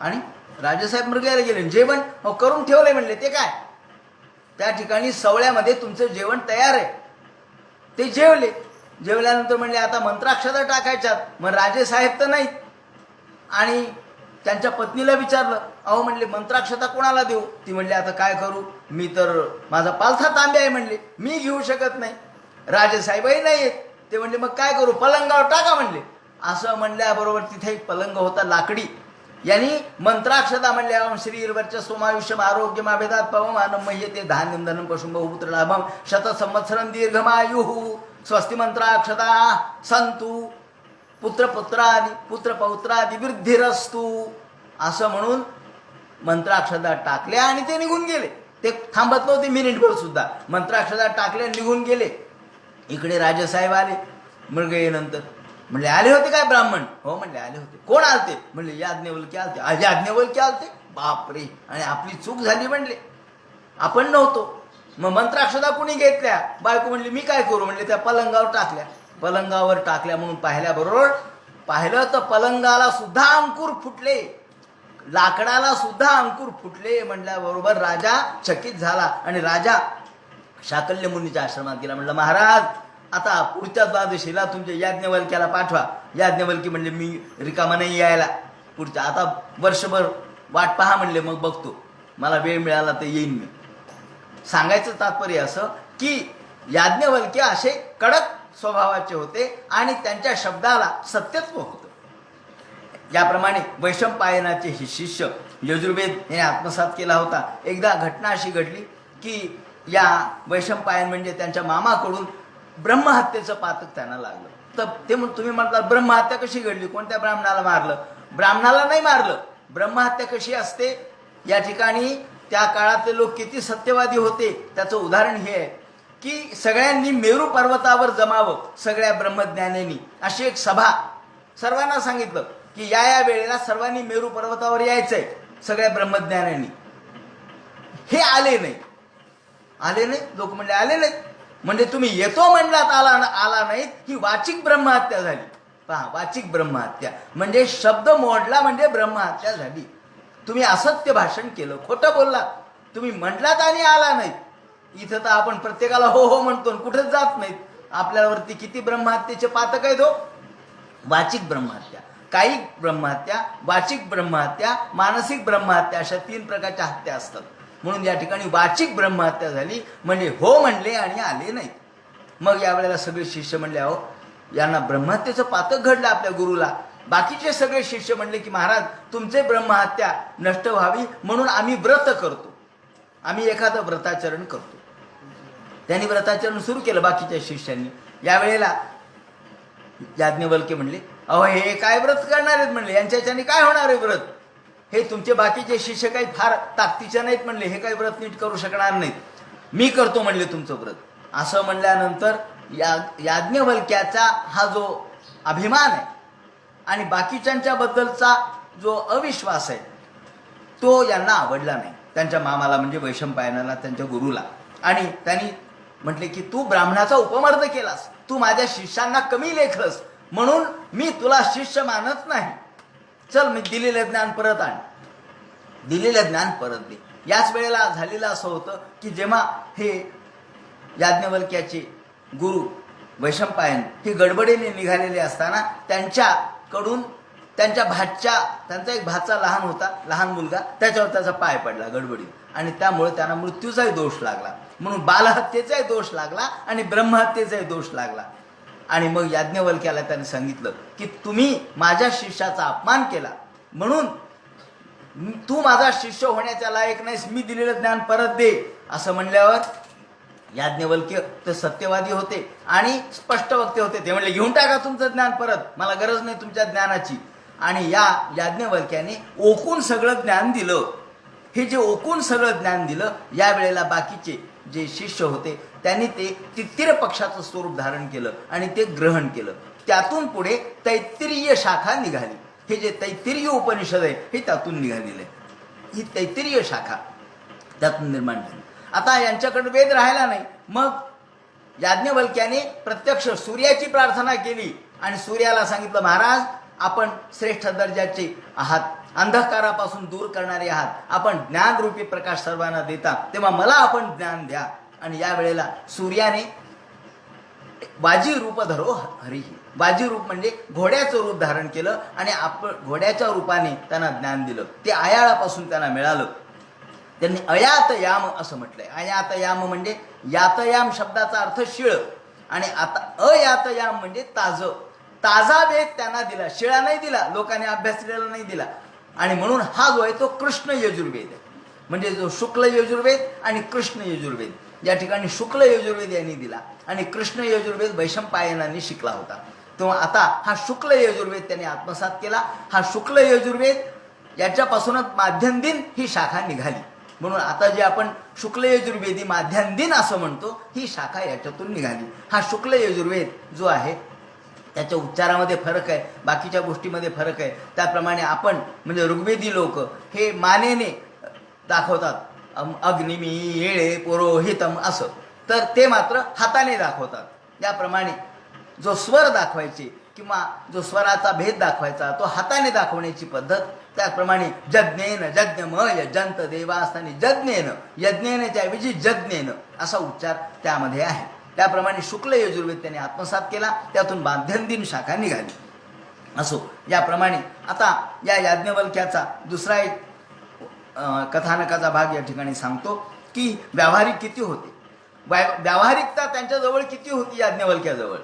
आणि राजेसाहेब मृगयाला गेले, जेवण करून ठेवलंय. म्हणले ते काय? त्या ठिकाणी सवळ्यामध्ये तुमचं जेवण तयार आहे. ते जेवले. जेवल्यानंतर म्हणले आता मंत्राक्षता टाकायच्यात. मग राजेसाहेब तर नाहीत. आणि त्यांच्या पत्नीला विचारलं, अहो म्हणले मंत्राक्षता कोणाला देऊ? ती म्हणली आता काय करू, मी तर माझा पालथा तांबे आहे, म्हणले मी घेऊ शकत नाही. राजेसाहेबही नाही आहेत. ते म्हणले मग काय करू, पलंगावर टाका म्हणले. असं म्हणल्याबरोबर तिथे एक पलंग होता लाकडी. यांनी मंत्राक्षता म्हणल्या ओम श्रीर्वरच्या सोमायुष्यम आरोग्यम अभेदात पवम अनुमह्यते धान्यम धनम पशुम बहुपुत्र लाभम शत संवत्सरम दीर्घमायु स्वस्ति मंत्राक्षता संतु पुत्रपौत्रादि वृद्धिरस्तु. असं म्हणून मंत्राक्षता टाकल्या आणि ते निघून गेले. ते थांबत नव्हते मिनिटभर सुद्धा. मंत्राक्षता टाकल्या निघून गेले. इकडे राजेसाहेब आले मृगयेनंतर. म्हणले आले होते काय ब्राह्मण? हो म्हणले आले होते. कोण आलते? म्हणले याज्ञवल्क्य आलते. याज्ञवल्क्य आलते? बापरे, आणि आपली चूक झाली म्हणले, आपण नव्हतो. मग मंत्राक्षता कुणी घेतल्या? बायको म्हणली मी काय करू? म्हणले त्या पलंगावर टाकल्या. पलंगावर टाकल्या म्हणून पाहिल्याबरोबर पाहिलं तर पलंगाला सुद्धा अंकुर फुटले, लाकडाला सुद्धा अंकुर फुटले. म्हणल्याबरोबर राजा चकित झाला आणि राजा शाकल्य मुनीच्या आश्रमात गेला. म्हणलं महाराज आता पुढच्या द्वादशीला तुमच्या याज्ञवल्क्याला पाठवा. याज्ञवल्की म्हणले मी रिकामा नाही यायला पुढच्या, आता वर्षभर वाट पहा म्हणले, मग बघतो, मला वेळ मिळाला तर येईन मी. सांगायचं तात्पर्य असं की याज्ञवल्क्य असे कडक स्वभावाचे होते आणि त्यांच्या शब्दाला सत्यत्व होतं. याप्रमाणे वैशंपायनाचे हे शिष्य यजुर्वेद याने आत्मसात केला होता. एकदा घटना अशी घडली की या वैशंपायन म्हणजे त्यांच्या मामाकडून ब्रह्महत्येचं पातक त्यांना लागलं. तर ते तुम्ही म्हणतात ब्रह्महत्या कशी घडली, कोणत्या ब्राह्मणाला मारलं? ब्राह्मणाला नाही मारलं. ब्रह्महत्या कशी असते या ठिकाणी त्या काळातले लोक किती सत्यवादी होते त्याचं उदाहरण हे आहे की सगळ्यांनी मेरू पर्वतावर जमावं, सगळ्या ब्रह्मज्ञानींनी अशी एक सभा सर्वांना सांगितलं की या वेळेला सर्वांनी मेरू पर्वतावर यायचंय सगळ्या ब्रह्मज्ञानांनी. हे आले नाही लोक म्हणले आले नाहीत. म्हणजे तुम्ही येतो म्हणलात आला नाहीत, ही वाचिक ब्रह्महत्या झाली. पहा, वाचिक ब्रह्महत्या म्हणजे शब्द मोडला म्हणजे ब्रह्महत्या झाली. तुम्ही असत्य भाषण केलं, खोटं बोललात, तुम्ही म्हटलात आणि आला नाहीत. इथं तर आपण प्रत्येकाला हो हो म्हणतो, कुठेच जात नाहीत. आपल्यावरती किती ब्रह्महत्येचे पातक आहेत हो. वाचिक ब्रह्महत्या, कायिक ब्रह्महत्या, वाचिक ब्रह्महत्या, मानसिक ब्रह्महत्या अशा 3 प्रकारच्या हत्या असतात. म्हणून या ठिकाणी वाचिक ब्रह्महत्या झाली म्हणजे हो म्हणले आणि आले नाहीत. मग यावेळेला सगळे शिष्य म्हणले अहो यांना ब्रह्महत्येचं पातक घडलं आपल्या गुरुला. बाकीचे सगळे शिष्य म्हणले की महाराज तुमचे ब्रह्महत्या नष्ट व्हावी म्हणून आम्ही व्रत करतो, आम्ही एखादं व्रताचरण करतो. त्यांनी व्रताचरण सुरू केलं बाकीच्या शिष्यांनी. यावेळेला याज्ञवल्क्य म्हणले अहो हे काय व्रत करणार आहेत म्हणले, यांच्याने काय होणार आहे व्रत? हे तुमचे बाकीचे शिष्य काही फार ताकदीचे नाहीत म्हणले, हे काही व्रत नीट करू शकणार नाहीत, मी करतो म्हणले तुमचं व्रत. असं म्हणल्यानंतर याज्ञवल्क्याचा हा जो अभिमान आहे आणि बाकीच्यांच्या बद्दलचा जो अविश्वास आहे तो यांना आवडला नाही, त्यांच्या मामाला म्हणजे वैशंपायनाला, त्यांच्या गुरुला. आणि त्यांनी म्हटले की तू ब्राह्मणाचा उपमर्द केलास, तू माझ्या शिष्यांना कमी लेखलस, म्हणून मी तुला शिष्य मानत नाही. चल मी दिलेलं ज्ञान परत आण, दिलेलं ज्ञान परत दे. याच वेळेला झालेलं असं होतं की जेव्हा हे याज्ञवल्क्याचे गुरु वैशंपायन हे गडबडीने निघालेले असताना त्यांच्याकडून त्यांचा एक भाचा लहान मुलगा त्याच्यावर त्याचा पाय पडला गडबडीत, आणि त्यामुळे त्यांना मृत्यूचाही दोष लागला. म्हणून बालहत्येचाही दोष लागला आणि ब्रह्महत्येचाही दोष लागला. आणि मग याज्ञवल्क्याला त्याने सांगितलं की तुम्ही माझ्या शिष्याचा अपमान केला म्हणून तू माझा शिष्य होण्याच्या लायक नाहीस, मी दिलेलं ज्ञान परत दे. असं म्हणल्यावर याज्ञवल्क्य ते सत्यवादी होते आणि स्पष्ट वक्ते होते. ते म्हणले घेऊन टाका तुमचं ज्ञान परत, मला गरज नाही तुमच्या ज्ञानाची. आणि या याज्ञवल्क्याने ओकून सगळं ज्ञान दिलं. हे जे ओकून सगळं ज्ञान दिलं यावेळेला बाकीचे जे शिष्य होते त्यांनी ते तित्तीर पक्षाचं स्वरूप धारण केलं आणि ते ग्रहण केलं. त्यातून पुढे तैत्तिरीय शाखा निघाली. हे जे तैत्तिरीय उपनिषद आहे हे त्यातून निघालेलं आहे. ही तैत्तिरीय शाखा त्यातून निर्माण झाली. आता यांच्याकडे वेद राहिला नाही. मग याज्ञवल्क्याने प्रत्यक्ष सूर्याची प्रार्थना केली आणि सूर्याला सांगितलं महाराज आपण श्रेष्ठ दर्जाचे आहात, अंधकारापासून दूर करणारे आहात, आपण ज्ञानरूपी प्रकाश सर्वांना देता, तेव्हा मला आपण ज्ञान द्या. आणि यावेळेला सूर्याने वाजी रूप धरो हरी, वाजी रूप म्हणजे घोड्याचं रूप धारण केलं आणि आपण घोड्याच्या रूपाने त्यांना ज्ञान दिलं. ते आयाळापासून त्यांना मिळालं. त्यांनी अयातयाम असं म्हटलंय. अयातयाम म्हणजे यातयाम शब्दाचा अर्थ शिळ आणि आता अयातयाम म्हणजे ताजा वेद त्यांना दिला, शिळा नाही दिला, लोकांनी अभ्यासलेला नाही दिला. आणि म्हणून हा जो आहे तो कृष्ण यजुर्वेद आहे. म्हणजे जो शुक्ल यजुर्वेद आणि कृष्ण यजुर्वेद, या ठिकाणी शुक्ल यजुर्वेद यांनी दिला आणि कृष्ण यजुर्वेद वैशंपायनांनी शिकला होता. तेव्हा आता हा शुक्ल यजुर्वेद त्यांनी आत्मसात केला. हा शुक्ल यजुर्वेद याच्यापासूनच माध्यम दिन ही शाखा निघाली. म्हणून आता जे आपण शुक्ल यजुर्वेदी माध्यान दिन असं म्हणतो ही शाखा याच्यातून निघाली. हा शुक्ल यजुर्वेद जो आहे त्याच्या उच्चारामध्ये फरक आहे, बाकीच्या गोष्टीमध्ये फरक आहे. त्याप्रमाणे आपण म्हणजे ऋग्वेदी लोक हे मानेने दाखवतात, अग्निमी येळे पुरोहितम असं, तर ते मात्र हाताने दाखवतात. त्याप्रमाणे जो स्वर दाखवायचे किंवा जो स्वराचा भेद दाखवायचा तो हाताने दाखवण्याची पद्धत. त्याप्रमाणे यज्ञेन यज्ञम यजंत देवास्थानी यज्ञेनच्या ऐवजी यज्ञेन असा उच्चार त्यामध्ये आहे. त्याप्रमाणे शुक्ल यजुर्वेद त्यांनी आत्मसात केला, त्यातून माध्यमदिन शाखा निघाली. असो, याप्रमाणे आता या याज्ञवल्क्याचा दुसरा एक कथानकाचा भाग या ठिकाणी सांगतो की व्यावहारिक किती होते, व्यावहारिकता त्यांच्याजवळ किती होती याज्ञवल्क्याजवळ.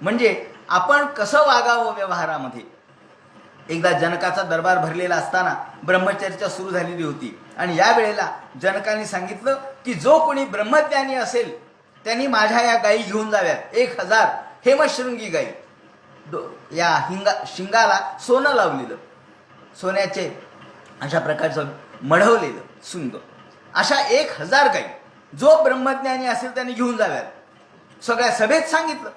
म्हणजे आपण कसं वागावं व्यवहारामध्ये. एकदा जनकाचा दरबार भरलेला असताना ब्रह्मचर्चा सुरू झालेली होती आणि यावेळेला जनकाने सांगितलं की जो कोणी ब्रह्मज्ञानी असेल त्यांनी माझ्या या गायी घेऊन जाव्यात. 1000 हेमशृंगी गायी, या शिंगाला सोनं लावलेलं, सोन्याचे अशा प्रकारचं मढवलेलं सुंग, अशा 1000 गायी जो ब्रह्मज्ञानी असेल त्यांनी घेऊन जाव्यात. सगळ्या सभेत सांगितलं,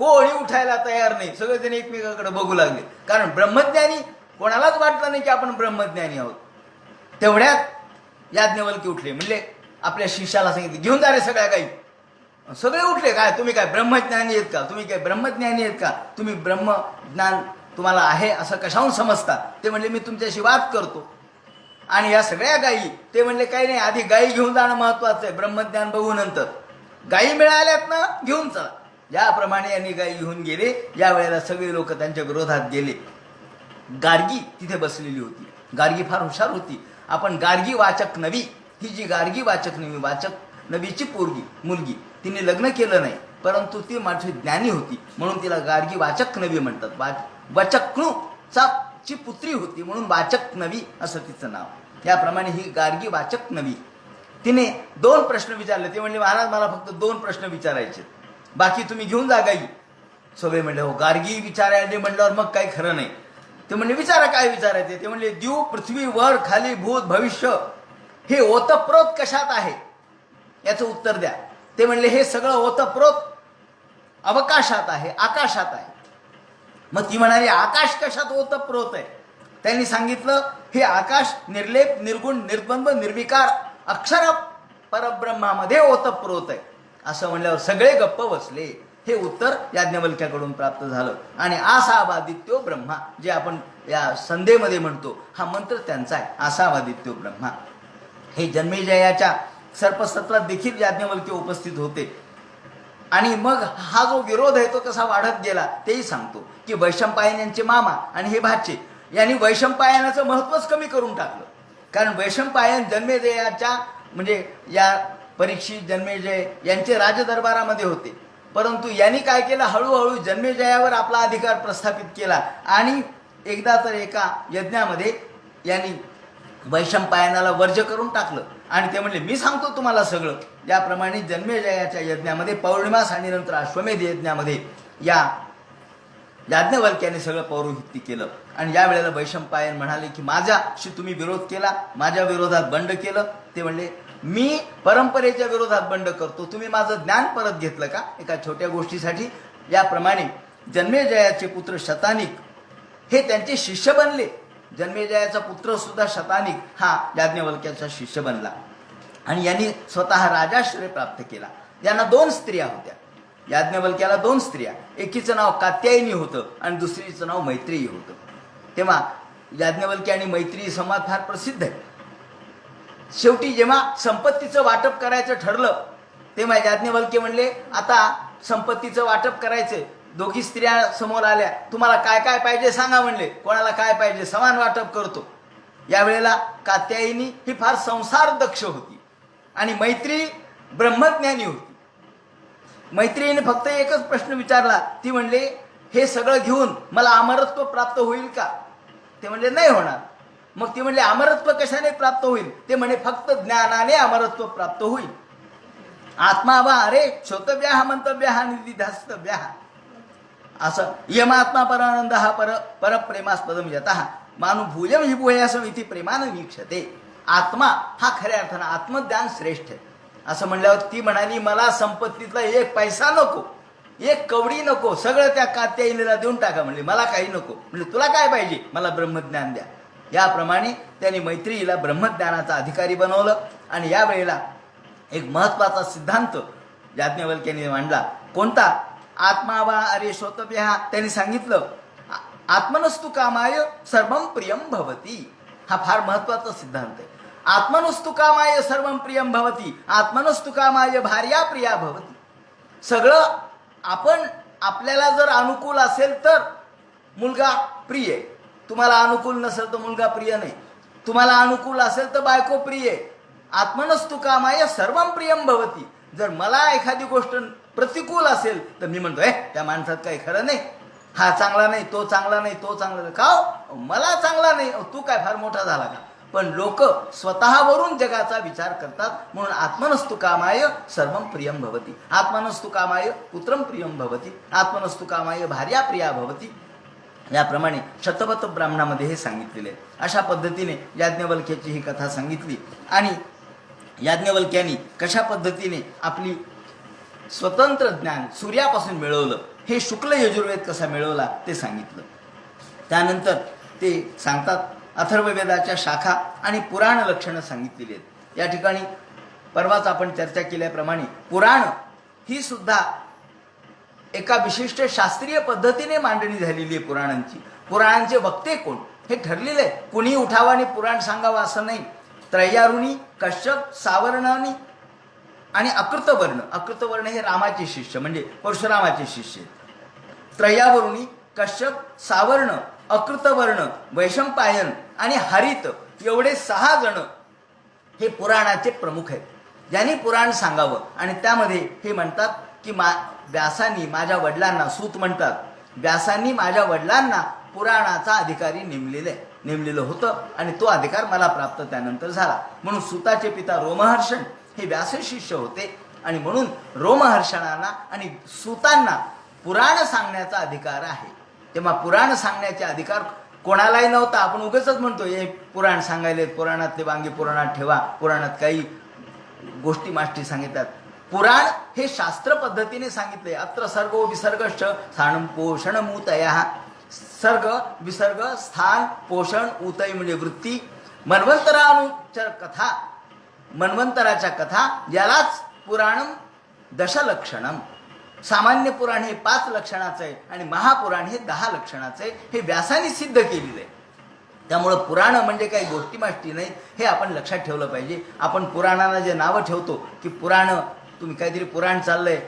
कोणी उठायला तयार नाही. सगळेजण एकमेकाकडे बघू लागले, कारण ब्रह्मज्ञानी कोणालाच वाटलं नाही की आपण ब्रह्मज्ञानी आहोत. तेवढ्यात याज्ञवल्क्य उठले, म्हणले आपल्या शिष्याला सांगितले, घेऊन जा रे सगळ्या गायी. सगळे उठले, काय तुम्ही काय ब्रह्मज्ञानी आहेत का, तुम्ही काय ब्रह्मज्ञानी आहेत का, तुम्ही ब्रह्मज्ञान तुम्हाला आहे असं कशाहून समजता. ते म्हणले मी तुमच्याशी वाद करतो. आणि या सगळ्या गायी, ते म्हणले काही नाही, आधी गायी घेऊन जाणं महत्वाचं आहे, ब्रह्मज्ञान बघू नंतर. गायी मिळाल्यात ना, घेऊन चला. ज्याप्रमाणे यांनी गायी घेऊन गेले, या वेळेला सगळे लोक त्यांच्या विरोधात गेले. गार्गी तिथे बसलेली होती. गार्गी फार हुशार होती. आपण गार्गी वाचक नवी, ही जी गार्गी वाचक नवी, वाचक नवीची मुलगी, तिने लग्न केलं नाही, परंतु ती माझी ज्ञानी होती म्हणून तिला गार्गी वाचक नवी म्हणतात. वचक्णू ची पुत्री होती म्हणून वाचक नवी असं तिचं नाव. याप्रमाणे ही गार्गी वाचक नवी, तिने 2 प्रश्न विचारले. ते म्हणले महाराज मला फक्त 2 प्रश्न विचारायचे, बाकी तुम्ही घेऊन जा गाई. सगळे म्हणले हो, गार्गी विचारायला म्हणल्यावर मग काही खरं नाही. ते म्हणले विचारा, काय विचारायचे. ते म्हणले द्यू, पृथ्वी, वर, खाली, भूत, भविष्य हे ओतप्रोत कशात आहे याचं उत्तर द्या. ते म्हणले हे सगळं ओतप्रोत अवकाशात आहे, आकाशात आहे. मग ती म्हणाली आकाश कशात ओतप्रोत आहे. त्यांनी सांगितलं हे आकाश निर्लेप, निर्गुण, निर्द्वंद, निर्विकार अक्षर परब्रह्मामध्ये ओतप्रोत आहे. असं म्हणल्यावर सगळे गप्प बसले. हे उत्तर याज्ञवल्क्याकडून प्राप्त झालं. आणि आसावादित्यो ब्रह्मा, जे आपण या संध्येमध्ये म्हणतो, हा मंत्र त्यांचा आहे, आसावादित्यो ब्रह्मा. हे जन्मेजयाच्या सर्पसत्रात देखील याज्ञवल्क्य उपस्थित होते. आणि मग हा जो विरोध आहे तो कसा वाढत गेला तेही सांगतो. की वैशंपायन यांचे मामा आणि हे भाचे यांनी वैशंपायनाचं महत्वच कमी करून टाकलं. कारण वैशंपायन जन्मेजयाच्या म्हणजे या परीक्षित, जन्मेजय यांचे राजदरबारामध्ये होते. परंतु यांनी काय केलं, हळूहळू जन्मेजयावर आपला अधिकार प्रस्थापित केला. आणि एकदा तर एका यज्ञामध्ये यांनी वैशंपायनाला वर्ज करून टाकलं. आणि ते म्हणले मी सांगतो तुम्हाला सगळं. याप्रमाणे जन्मेजयाच्या यज्ञामध्ये पौर्णिमास आणि नंतर अश्वमेध यज्ञामध्ये या याज्ञवल्क्याने सगळं पौरोहित्य केलं. आणि या वेळेला वैशंपायन म्हणाले की माझ्याशी तुम्ही विरोध केला, माझ्या विरोधात बंड केलं. ते म्हणले मी परंपरेच्या विरोधात बंड करतो, तुम्ही माझं ज्ञान परत घेतलं का एका छोट्या गोष्टीसाठी. याप्रमाणे जन्मेजयाचे पुत्र शतानिक हे त्यांचे शिष्य बनले. जन्मेजयाचा पुत्र सुद्धा शतानिक हा याज्ञवल्क्याचा शिष्य बनला. आणि यांनी स्वतः राजाश्रय प्राप्त केला. यांना 2 स्त्रिया होत्या. याज्ञवल्क्याला 2 स्त्रिया, एकीचं नाव कात्यायनी होतं आणि दुसरीचं नाव मैत्रेयी होतं. तेव्हा याज्ञवल्क्य आणि मैत्रेयी संवाद फार प्रसिद्ध आहे. शेवटी जेव्हा संपत्तीचं वाटप करायचं ठरलं तेव्हा याज्ञवल्क्य म्हणले आता संपत्तीचं वाटप करायचंय. दोघी स्त्रिया समोर आल्या, तुम्हाला काय काय पाहिजे सांगा म्हणले. कोणाला काय पाहिजे समान वाटप करतो. यावेळेला कात्यायनी ही फार संसार दक्ष होती आणि मैत्री ब्रह्मज्ञानी होती. मैत्रिणीने फक्त एकच प्रश्न विचारला. ती म्हणले हे सगळं घेऊन मला अमरत्व प्राप्त होईल का. ते म्हणले नाही होणार. मग ती म्हणले अमरत्व कशाने प्राप्त होईल. ते म्हणे फक्त ज्ञानाने अमरत्व प्राप्त होईल. आत्मा वा अरे श्रोतव्या मंतव्या निधिधास्तव्या, असं यमात्मा परानंद हा परप्रेमास्पदम यतः मानुभूयम हि भूयासम इति प्रेमानं वीक्षते. आत्मा हा खऱ्या अर्थानं आत्मज्ञान श्रेष्ठ आहे. असं म्हणल्यावर ती म्हणाली मला संपत्तीतला 1 पैसा नको, 1 कवडी नको, सगळं त्या कात्यायनीला देऊन टाका. म्हणले मला काही नको. म्हणजे तुला काय पाहिजे, मला ब्रह्मज्ञान द्या. याप्रमाणे त्यांनी मैत्रीला ब्रह्मज्ञानाचा अधिकारी बनवलं. आणि यावेळेला एक महत्वाचा सिद्धांत याज्ञवल्क्याने मांडला. कोणता. आत्मा वा अरे श्रोतव्या. त्यांनी सांगितलं आत्मनस्तु कामाय सर्वं प्रियं भवती. हा फार महत्वाचा सिद्धांत आहे. आत्मनस्तु कामाय सर्वं प्रियं भवती, आत्मनस्तु कामाय भार्या प्रिया भवती. सगळं आपण आपल्याला जर अनुकूल असेल तर मुलगा प्रिय आहे, तुम्हाला अनुकूल नसेल तर मुलगा प्रिय नाही. तुम्हाला अनुकूल असेल तर बायको प्रिय आहे. आत्मनस्तु कामाय सर्वं प्रियं भवती. जर मला एखादी गोष्ट प्रतिकूल असेल तर मी म्हणतो त्या माणसात काही खरं नाही, हा चांगला नाही, तो चांगला नाही, तो चांगला नाही. का मला चांगला नाही, तू काय फार मोठा झाला का. पण लोक स्वतःवरून जगाचा विचार करतात. म्हणून आत्मनस्तु कामाय सर्वं प्रियं भवती, आत्मनस्तु कामाय पुत्रं प्रियं भवती, आत्मनस्तु कामाय भार्या प्रिया भवती. याप्रमाणे शतपथ ब्राह्मणामध्ये हे सांगितलेले आहे. अशा पद्धतीने याज्ञवल्क्याची ही कथा सांगितली आणि याज्ञवल्क्यांनी कशा पद्धतीने आपली स्वतंत्र ज्ञान सूर्यापासून मिळवलं, हे शुक्ल यजुर्वेद कसा मिळवला ते सांगितलं. त्यानंतर ते सांगतात अथर्ववेदाच्या शाखा आणि पुराण लक्षणं सांगितलेली आहेत. या ठिकाणी परवाच आपण चर्चा केल्याप्रमाणे पुराण ही सुद्धा एका विशिष्ट शास्त्रीय पद्धतीने मांडणी झालेली आहे. पुराणांचे वक्ते कोण हे ठरलेलं आहे. कुणी उठावं आणि पुराण सांगावं असं नाही. त्रय्यारुणी, कश्यप, सावर्णानी आणि अकृतवर्ण. अकृतवर्ण हे रामाचे शिष्य म्हणजे परशुरामाचे शिष्य. त्रय्यावरुणी, कश्यप, सावर्ण, अकृतवर्ण, वैशंपायन आणि हरित एवढे 6 जण हे पुराणाचे प्रमुख आहेत, ज्यांनी पुराण सांगावं. आणि त्यामध्ये हे म्हणतात की व्यासांनी माझ्या वडिलांना, सूत म्हणतात, व्यासांनी माझ्या वडिलांना पुराणाचा अधिकारी नेमलेलं होतं आणि तो अधिकार मला प्राप्त त्यानंतर झाला. म्हणून सूताचे पिता रोमहर्षण हे व्यास शिष्य होते आणि म्हणून रोमहर्षणांना आणि सूतांना पुराण सांगण्याचा अधिकार आहे. तेव्हा पुराण सांगण्याचे अधिकार कोणालाही नव्हता. आपण उगाच म्हणतो हे पुराण सांगायले, पुराणातले वांगे पुराणात ठेवा, पुराणात काही गोष्टी माष्टी सांगिततात. पुराण हे शास्त्र पद्धतीने सांगितले. अत्र सर्गो विसर्गश्च स्थानं पोषण मूतयः. सर्ग, विसर्ग, स्थान, पोषण, उतय म्हणजे वृत्ती. मन्वंतरानुचर कथा, मन्वंतराच्या कथा, यालाच पुराणम दशलक्षणम. सामान्य पुराण हे 5 लक्षणाचं आहे आणि महापुराण हे 10 लक्षणाचं आहे. हे व्यासाने सिद्ध केलेलं आहे. त्यामुळं पुराण म्हणजे काही गोष्टी माष्टी नाहीत, हे आपण लक्षात ठेवलं पाहिजे. आपण पुराणांना जे नावं ठेवतो की पुराण, तुम्ही काहीतरी पुराण चाललंय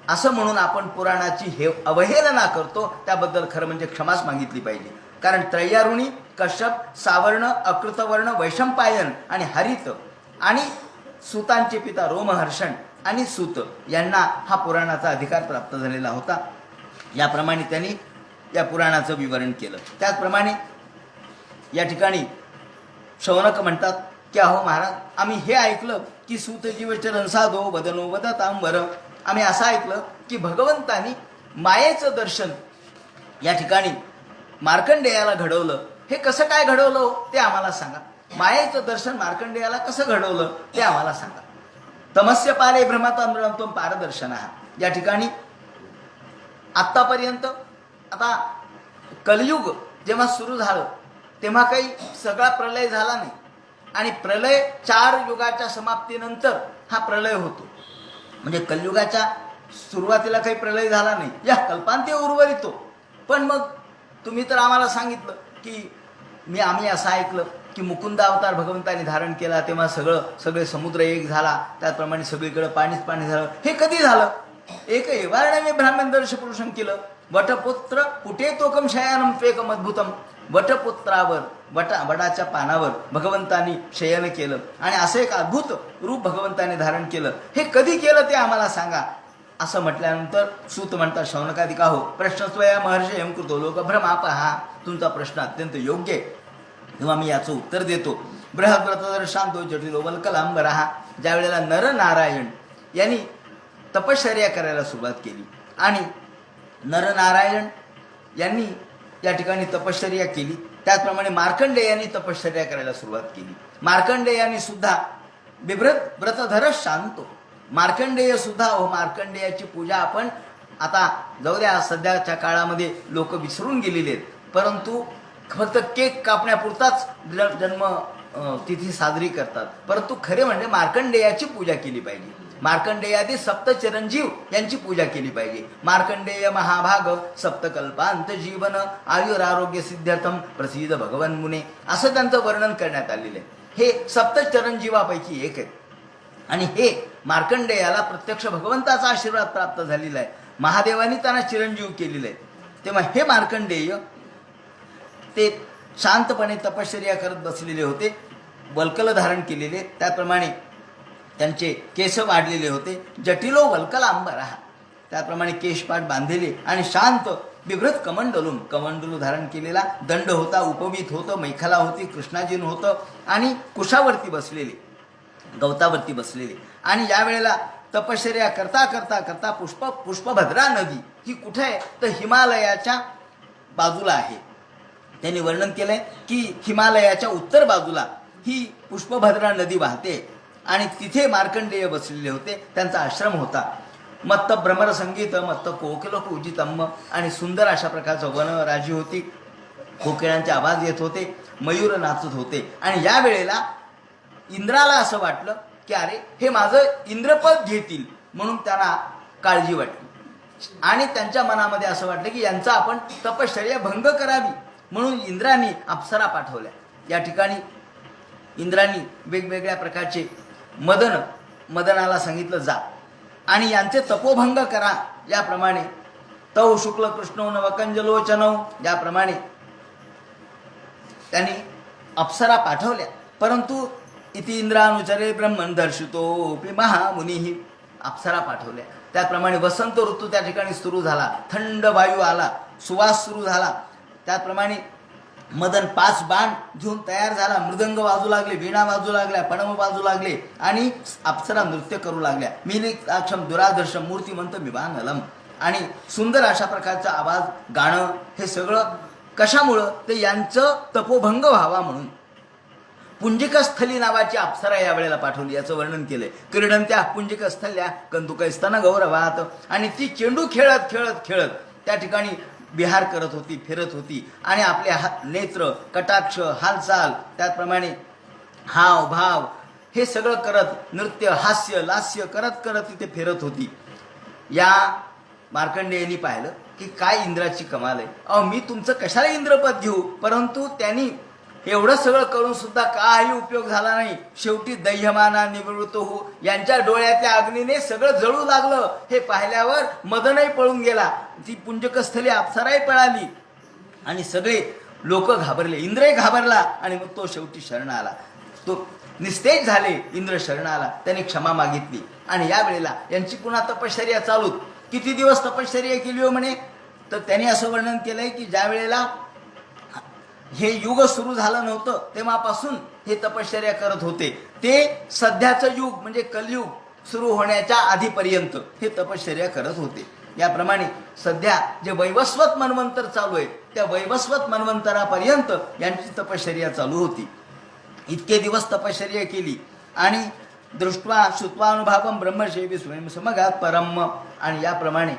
असं म्हणून आपण पुराणाची अवहेलना करतो, त्याबद्दल खरं म्हणजे क्षमाच मागितली पाहिजे. कारण त्रय्यारुणी, कश्यप, सावर्ण, अकृतवर्ण, वैशंपायन आणि हरित आणि सूतांचे पिता रोमहर्षण आणि सूत यांना हा पुराणाचा अधिकार प्राप्त झालेला होता. याप्रमाणे त्यांनी या पुराणाचं विवरण केलं. त्याचप्रमाणे या ठिकाणी शौनक म्हणतात की अहो महाराज, आम्ही हे ऐकलं की सूत जीवचरण साधो वदनो वदतांबर. आम्ही असं ऐकलं की भगवंतानी मायेचं दर्शन या ठिकाणी मार्कंडेयाला घडवलं. हे कसं काय घडवलं ते आम्हाला सांगा. मायेचं दर्शन मार्कंडेयाला कसं घडवलं ते आम्हाला सांगा. तमस्य पारे भ्रमतामृतम पारदर्शन. या ठिकाणी आत्तापर्यंत आता कलियुग जेव्हा सुरू झालं तेव्हा काही सगळा प्रलय झाला नाही आणि प्रलय 4 युगाच्या समाप्तीनंतर हा प्रलय होतो. म्हणजे कलियुगाच्या सुरुवातीला काही प्रलय झाला नाही, या कल्पांती उर्वरितो. पण मग तुम्ही तर आम्हाला सांगितलं की आम्ही असं ऐकलं की मुकुंद अवतार भगवंताने धारण केला तेव्हा सगळे समुद्र एक झाला, त्याचप्रमाणे सगळीकडे पाणीच पाणी झालं. हे कधी झालं? एक वारणमे ब्राह्मण दर्श पुरुषं केलं. वटपुत्र कुठे तोकम शयानम त्वेकम अद्भुतम. वटपुत्रावर, वडाच्या पानावर भगवंतानी शयन केलं आणि असं एक अद्भुत रूप भगवंताने धारण केलं. हे कधी केलं ते आम्हाला सांगा. असं म्हटल्यानंतर सूत म्हणतात शौनकादिका हो प्रश्नस्वया महर्षी एम कृतो लोक भ्रमापहा. तुमचा प्रश्न अत्यंत योग्य आहे, तेव्हा मी याचं उत्तर देतो. बृहद्व्रतधर शांतो जटिलो वल्कलांबरहा. ज्या वेळेला नरनारायण यांनी तपश्चर्या करायला सुरुवात केली आणि नरनारायण यांनी या ठिकाणी तपश्चर्या केली, त्याचप्रमाणे मार्कंडेयाने तपश्चर्या करायला सुरुवात केली. मार्कंडेयाने सुद्धा बिभ्रत व्रतधर शांतो. मार्कंडेय सुद्धा मार्कंडेयाची पूजा आपण आता जाऊ द्या, सध्याच्या काळामध्ये लोक विसरून गेलेले आहेत, परंतु फक्त केक कापण्यापुरताच जन्म तिथी साजरी करतात. परंतु खरे म्हणजे मार्कंडेयाची पूजा केली पाहिजे. मार्कंडेयादी सप्त चिरंजीव यांची पूजा केली पाहिजे. मार्कंडेय महाभाग सप्तकल्पांत जीवन आयुरारोग्य सिद्ध्यर्थम प्रसिद्ध भगवन मुने, असं त्यांचं वर्णन करण्यात आलेलं आहे. हे सप्त चिरंजीवापैकी एक आहे आणि हे मार्कंडेयाला प्रत्यक्ष भगवंताचा आशीर्वाद प्राप्त झालेला आहे. महादेवानी त्यांना चिरंजीव केलेलं आहे. तेव्हा हे मार्कंडेय ते शांतपणे तपश्चर्या करत बसलेले होते, वल्कल धारण केलेले, त्याप्रमाणे त्यांचे केस वाढलेले होते. जटिलो वल्कलांबरहा, त्याप्रमाणे केशपाट बांधलेले आणि शांत बिभ्रत कमंडलू धारण केलेला, दंड होता, उपवीत होतं, मैखला होती, कृष्णाजीन होतं आणि कुशावरती बसलेले, गवतावरती बसलेले. आणि या वेळेला तपश्चर्या करता करता करता पुष्पभद्रा नदी ही कुठे आहे तर हिमालयाच्या बाजूला आहे. त्यांनी वर्णन केलंय की हिमालयाच्या उत्तर बाजूला ही पुष्पभद्रा नदी वाहते आणि तिथे मार्कंडेय बसलेले होते. त्यांचा आश्रम होता. मत्त भ्रमर संगीत, मत्त कोकिल पूजितम, आणि सुंदर अशा प्रकारचं वनराजी होती. कोकिळांचे आवाज येत होते, मयूर नाचत होते. आणि या वेळेला इंद्राला असं वाटलं की अरे हे माझं इंद्रपद घेतील, म्हणून त्यांना काळजी वाटली. आणि त्यांच्या मनामध्ये असं वाटलं की यांचा आपण तपश्चर्या भंग करावी, म्हणून इंद्रांनी अप्सरा पाठवल्या. या ठिकाणी इंद्रांनी वेगवेगळ्या प्रकारचे मदनाला सांगितलं जा आणि यांचे तपोभंग करा. याप्रमाणे तौ शुक्ल कृष्णो नवकंजलोचनौ, याप्रमाणे त्यांनी अप्सरा पाठवल्या. परंतु इति इंद्रानुचरे ब्रह्मण दर्शितोपि महामुनीही, अप्सरा पाठवल्या. त्याप्रमाणे वसंत ऋतू त्या ठिकाणी सुरू झाला, थंड वायू आला, सुवास सुरू झाला. त्याप्रमाणे मदन 5 बाण घेऊन तयार झाला, मृदंग वाजू लागले, वीणा वाजू लागल्या, पणम वाजू लागले आणि अप्सरा नृत्य करू लागल्या. मिलिताक्षम दुरादर्शम मूर्तिमंत विवानलम, आणि सुंदर अशा प्रकारचा आवाज, गाणं, हे सगळं कशामुळं तर यांचं तपोभंग व्हावा म्हणून. पुंजिकस्थली नावाची अप्सरा यावेळेला पाठवली, याचं वर्णन केलंय. क्रीडंत्या पुंजिकस्थल्या कंदुकैस्तन गौरवात, आणि ती चेंडू खेळत खेळत खेळत त्या ठिकाणी विहार करत होती, फिरत होती. आणि आपले नेत्र, कटाक्ष, हालचाल, त्याचप्रमाणे हाव भाव हे सगळं करत नृत्य, हास्य, लास्य करत करत तिथे फिरत होती. या मार्कंडेयांनी पाहिलं की काय इंद्राची कमाल आहे. अहो मी तुमचं कशाला इंद्रपद घेऊ, परंतु त्यांनी एवढं सगळं करून सुद्धा काही उपयोग झाला नाही. शेवटी दह्यमाना निवृत्त हो, यांच्या डोळ्यातल्या अग्नीने सगळं जळू लागलं. हे पाहिल्यावर मदनही पळून गेला, ती पुंजकस्थली अप्सराही पळाली आणि सगळे लोक घाबरले. इंद्रही घाबरला आणि मग तो शेवटी शरण आला. तो निस्तेज झाले, इंद्र शरण आला, त्याने क्षमा मागितली. आणि या वेळेला यांची पुन्हा तपश्चर्या चालू. किती दिवस तपश्चर्या केली हो म्हणे, तर त्यांनी असं वर्णन केलंय की ज्या वेळेला हे युग सुरू झालं नव्हतं तेव्हापासून हे तपश्चर्या करत होते. ते सध्याचं युग म्हणजे कलयुग सुरू होण्याच्या आधीपर्यंत हे तपश्चर्या करत होते. याप्रमाणे सध्या जे वैवस्वत मन्वंतर चालू आहे त्या वैवस्वत मन्वंतरापर्यंत यांची तपश्चर्या चालू होती. इतके दिवस तपश्चर्या केली आणि दृष्ट्वा श्रुत्वानुभावम ब्रह्मशैवी स्वयं समगात परम, आणि याप्रमाणे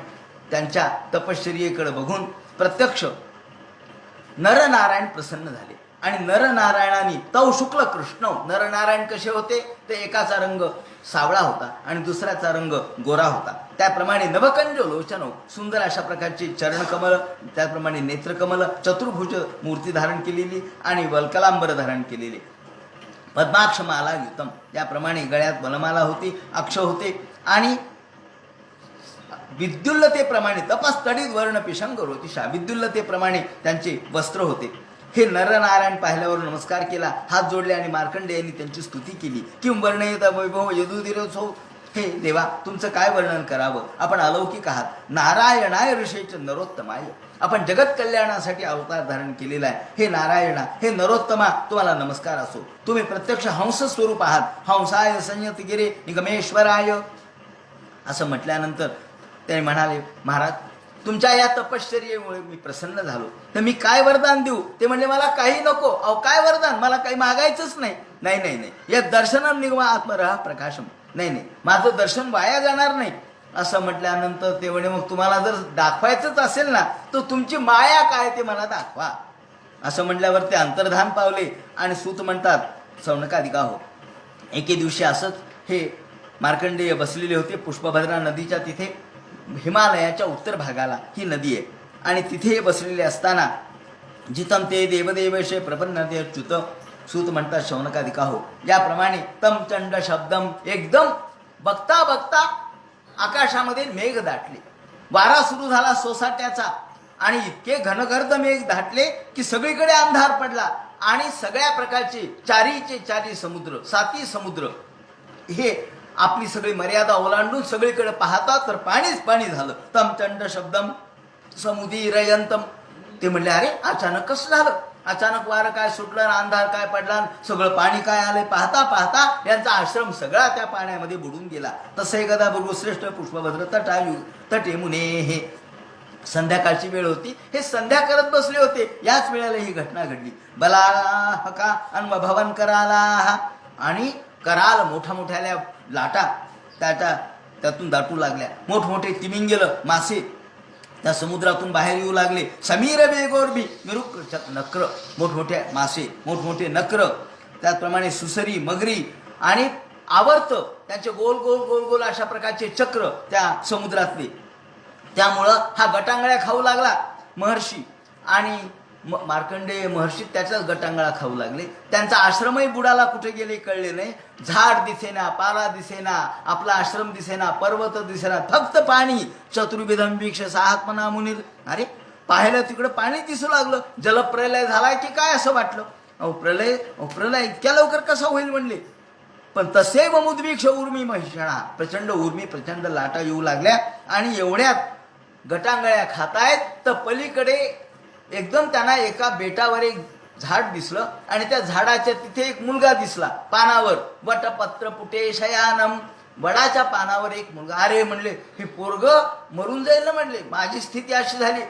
त्यांच्या तपश्चर्येकडे बघून प्रत्यक्ष नरनारायण प्रसन्न झाले. आणि नरनारायणांनी तौ शुक्ल कृष्ण, नरनारायण कसे होते तर एकाचा रंग सावळा होता आणि दुसऱ्याचा रंग गोरा होता. त्याप्रमाणे नवकंज लोचनो, सुंदर अशा प्रकारचे चरणकमल, त्याप्रमाणे नेत्रकमल, चतुर्भुज मूर्ती धारण केलेली आणि वल्कलांबर धारण केलेले, पद्माक्षमाला युतम, याप्रमाणे गळ्यात वनमाला होती, अक्ष होते आणि विद्युल्लतेप्रमाणे तपस्तडीत वर्ण पिशंगर होती, विद्युल्लतेप्रमाणे त्यांचे वस्त्र होते. हे नरनारायण पाहिल्यावर नमस्कार केला, हात जोडले आणि मार्कंडेयांनी त्यांची स्तुती केली. किं वर्णयत वैभव यदुदिरोत्सव, हे देवा तुमचं काय वर्णन करावं, आपण अलौकिक आहात. नारायणाय ऋषेच नरोत्तमाय, आपण जगत कल्याणासाठी अवतार धारण केलेला आहे. हे नारायणा, हे नरोत्तमा, तुम्हाला नमस्कार असो. तुम्ही प्रत्यक्ष हंस स्वरूप आहात. हंसाय संयत गिरे निगमेश्वराय, असं म्हटल्यानंतर ते म्हणाले, महाराज तुमच्या या तपश्चर्येमुळे मी प्रसन्न झालो, तर मी काय वरदान देऊ. ते म्हणजे मला काही नको. अहो काय वरदान, मला काही मागायचंच नाही. नाही नाही नाही, या दर्शनम निगमा आत्मरहा प्रकाशम, नाही नाही माझं दर्शन वाया जाणार नाही. असं म्हटल्यानंतर ते म्हणे, मग तुम्हाला जर दाखवायचंच असेल ना तर तुमची माया काय ते मला दाखवा. असं म्हटल्यावर ते अंतर्धान पावले आणि सूत म्हणतात, सौनकादिका हो, एके दिवशी असंच हे मार्कंडेय बसलेले होते पुष्पभद्रा नदीच्या तिथे. हिमालयाच्या उत्तर भागाला ही नदी आहे आणि तिथे बसलेले असताना जितम ते देवदेवेशे प्रपन्न ते च्युत, सूत म्हणतात शौनकादिका हो, याप्रमाणे तम चंड शब्दम, एकदम बघता बघता आकाशामध्ये मेघ दाटले. वारा सुरू झाला सोसाट्याचा आणि इतके घनगर्द मेघ दाटले की सगळीकडे अंधार पडला आणि सगळ्या प्रकारचे चारी समुद्र, 7 समुद्र हे आपली सगळी मर्यादा ओलांडून सगळीकडे पाहतात तर पाणीच पाणी झालं. तम चंड शब्दम समुदीरयंतम. ते म्हणले अरे अचानक कसं झालं, अचानक वारं काय सुटलं, अंधार काय पडला, सगळं पाणी काय आलंय. पाहता पाहता यांचा आश्रम सगळा त्या पाण्यामध्ये बुडून गेला. तसे गदा श्रेष्ठ पुष्पभद्र तटायू तटे मुने. हे संध्याकाळची वेळ होती, हे संध्या करत बसले होते. याच वेळेला ही घटना घडली. बला हका अन्व भवन कराला, आणि कराल मोठ्या मोठ्याल्या लाटा त्यातून दाटू लागल्या. मोठमोठे तिमिंगल मासे त्या समुद्रातून बाहेर येऊ लागले. समीर बेगोरबी मिरुक नक्र, मोठमोठे मासे, मोठमोठे नक्र, त्याचप्रमाणे सुसरी मगरी, आणि आवर्त त्यांचे गोल गोल गोल गोल अशा प्रकारचे चक्र त्या समुद्रातले. त्यामुळं हा गटांगळ्या खाऊ लागला महर्षी, आणि मार्कंडेय महर्षी त्याच्याच गटांगळा खाऊ लागले. त्यांचा आश्रमही बुडाला, कुठे गेले कळले नाही. झाड दिसेना, पाला दिसेना, आपला आश्रम दिसेना, पर्वत दिसेना, फक्त पाणी. चतुर्विधम वीक्ष साहात्मना मुनीर. अरे पाहिलं तिकडं पाणी दिसू लागलं. जलप्रलय झालाय की काय असं वाटलं. प्रलय इतक्या लवकर कसा होईल म्हणले. पण तसे मुद्वीक्ष उर्मी महिषणा, प्रचंड उर्मी, प्रचंड लाटा येऊ लागल्या, आणि एवढ्यात गटांगळ्या खातायत तर पलीकडे एकदम त्यांना एका बेटावर एक झाड दिसलं, आणि त्या झाडाच्या तिथे एक मुलगा दिसला पानावर. वटपत्र पुटे शयानम, वडाच्या पानावर एक मुलगा. अरे म्हणले हे पोरग मरून जाईल ना म्हणले. माझी स्थिती अशी झाली,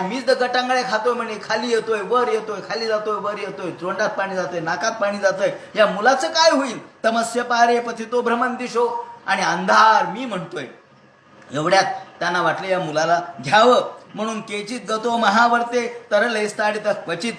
मीच तर गटांगळे खातोय म्हणे, खाली येतोय वर येतोय, खाली जातोय वर येतोय, तोंडात पाणी जातोय, नाकात पाणी जातोय. या मुलाचं काय होईल. तमस्य पारे पथितो भ्रमण दिशो, आणि अंधार मी म्हणतोय. एवढ्यात त्यांना वाटलं या मुलाला घ्यावं, म्हणून केचित गतो महावर्ते तरले स्थाडित क्वचित.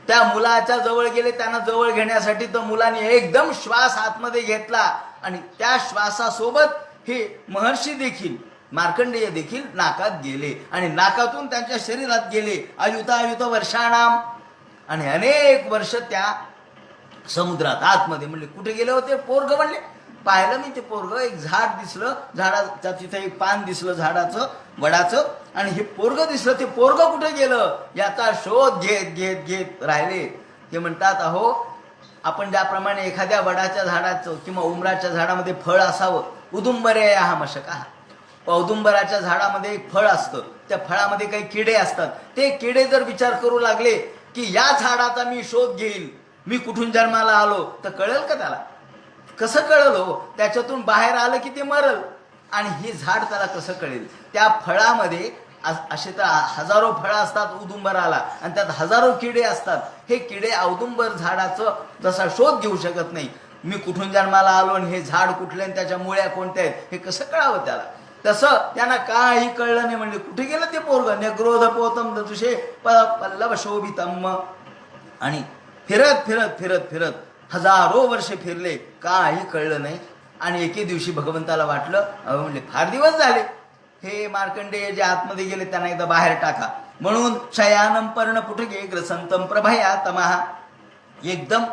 त्या मुलाच्या जवळ गेले. त्यांना जवळ घेण्यासाठी तर मुलाने एकदम श्वास आतमध्ये घेतला, आणि त्या श्वासासोबत हे महर्षी देखील, मार्कंडेय देखील नाकात गेले, आणि नाकातून त्यांच्या शरीरात गेले. आयुत वर्षाणाम, आणि अनेक वर्ष त्या समुद्रात आतमध्ये. म्हणले कुठे गेले होते पोरग म्हणले. पाहिलं मी ते पोरग, एक झाड दिसलं, झाडाच्या तिथे एक पान दिसलं झाडाचं, वडाचं, आणि हे पोरग दिसलं. ते पोरग कुठे गेलं याचा शोध घेत घेत घेत राहिले. ते म्हणतात अहो, आपण ज्याप्रमाणे एखाद्या वडाच्या झाडाचं किंवा उमराच्या झाडामध्ये फळ असावं, उदुंबरे हा मशका, औदुंबराच्या झाडामध्ये एक फळ असतं, त्या फळामध्ये काही किडे असतात. ते किडे जर विचार करू लागले की या झाडाचा मी शोध घेईल, मी कुठून जन्माला आलो, तर कळेल का त्याला. कसं कळलं हो. त्याच्यातून बाहेर आलं की ते मरल, आणि हे झाड त्याला कसं कळेल. त्या फळामध्ये असे तर हजारो फळं असतात औदुंबराला, आणि त्यात हजारो किडे असतात. हे किडे औदुंबर झाडाचं जसा शोध घेऊ शकत नाही. मी कुठून जन्माला आलो, आणि हे झाड कुठले, आणि त्याच्या मुळ्या कोणत्या आहेत, हे कसं कळावं त्याला. तसं त्यांना काही कळलं नाही. म्हणजे कुठे गेलं ते पोरग. निग्रोध पोतम दतुषे पल्लव शोभितम. आणि फिरत फिरत फिरत फिरत हजारो वर्षे फिरले, काही कळलं नाही. आणि एके दिवशी भगवंताला वाटलं, म्हणले फार दिवस झाले, हे मार्कंडेय जे आतमध्ये गेले त्यांना एकदा बाहेर टाका. म्हणून शयानम पर्ण पुटके ग्रसंतम प्रभया तमहा. एकदम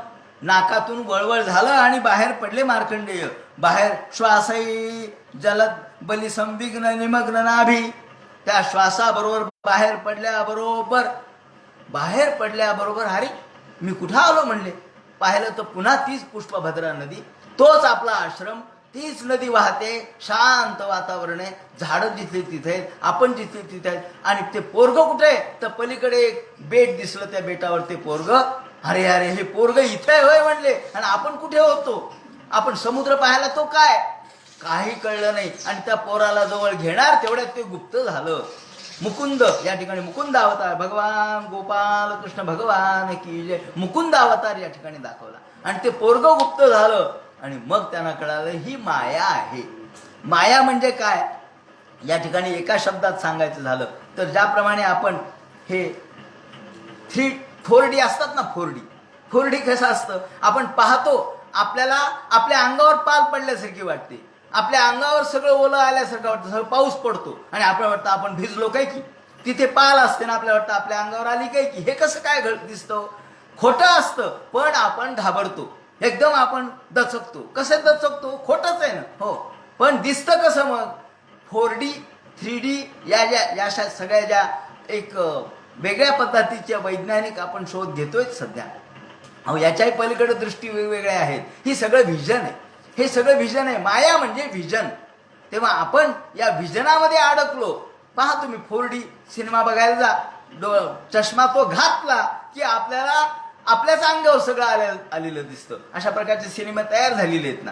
नाकातून वळवळ झालं आणि बाहेर पडले मार्कंडेय. बाहेर श्वासही जलद बली संविघ्न निमग्न नाभी. त्या श्वासाबरोबर बाहेर पडल्याबरोबर अरे मी कुठं आलो म्हणले. पाहिलं तर पुन्हा तीच पुष्पभद्रा नदी, तोच आपला आश्रम, तीच नदी वाहते, शांत वातावरण आहे, झाडं जिथले तिथे आहेत, आपण जिथले तिथे आहेत. आणि ते पोरग कुठे आहे, तर पलीकडे एक बेट दिसलं, त्या बेटावर ते पोरग. अरे अरे हे पोरग इथे होय म्हणले, आणि आपण कुठे होतो, आपण समुद्र पाहायला तो काय, काही कळलं नाही. आणि त्या पोराला जवळ घेणार तेवढ्यात ते गुप्त झालं. मुकुंद या ठिकाणी मुकुंद अवतार, भगवान गोपाल कृष्ण भगवान की जय, मुकुंद अवतार या ठिकाणी दाखवला. आणि ते पोरग गुप्त झालं, आणि मग त्यांना कळालं ही माया आहे. माया म्हणजे काय या ठिकाणी एका शब्दात सांगायचं झालं तर, ज्याप्रमाणे आपण हे 4D असतात ना, 4D कसं असतं, आपण पाहतो, आपल्याला आपल्या अंगावर पाल पडल्यासारखी वाटते, आपल्या अंगावर सगळं ओलं आल्यासारखं वाटतं, सगळं पाऊस पडतो, आणि आपल्याला वाटतं आपण भिजलो काय की. तिथे पाल असते ना, आपल्याला वाटतं आपल्या अंगावर आली काय की. हे कसं काय दिसतं, खोटं असतं, पण आपण घाबरतो, एकदम आपण दचकतो. कसं दचकतो, खोटंच आहे ना, हो, पण दिसतं कसं मग. 4D 3D या सगळ्या ज्या एक वेगळ्या पद्धतीच्या वैज्ञानिक आपण शोध घेतोय सध्या, अहो याच्याही पलीकडे दृष्टी वेगवेगळ्या आहेत. ही सगळं व्हिजन आहे, हे सगळं व्हिजन आहे. माया म्हणजे व्हिजन. तेव्हा आपण या व्हिजनामध्ये अडकलो, पहा तुम्ही 4D सिनेमा बघायला जा, चष्मा तो घातला की आपल्याला आपल्याच अंगावर सगळं आलेलं दिसतं. अशा प्रकारचे सिनेमा तयार झालेले आहेत ना.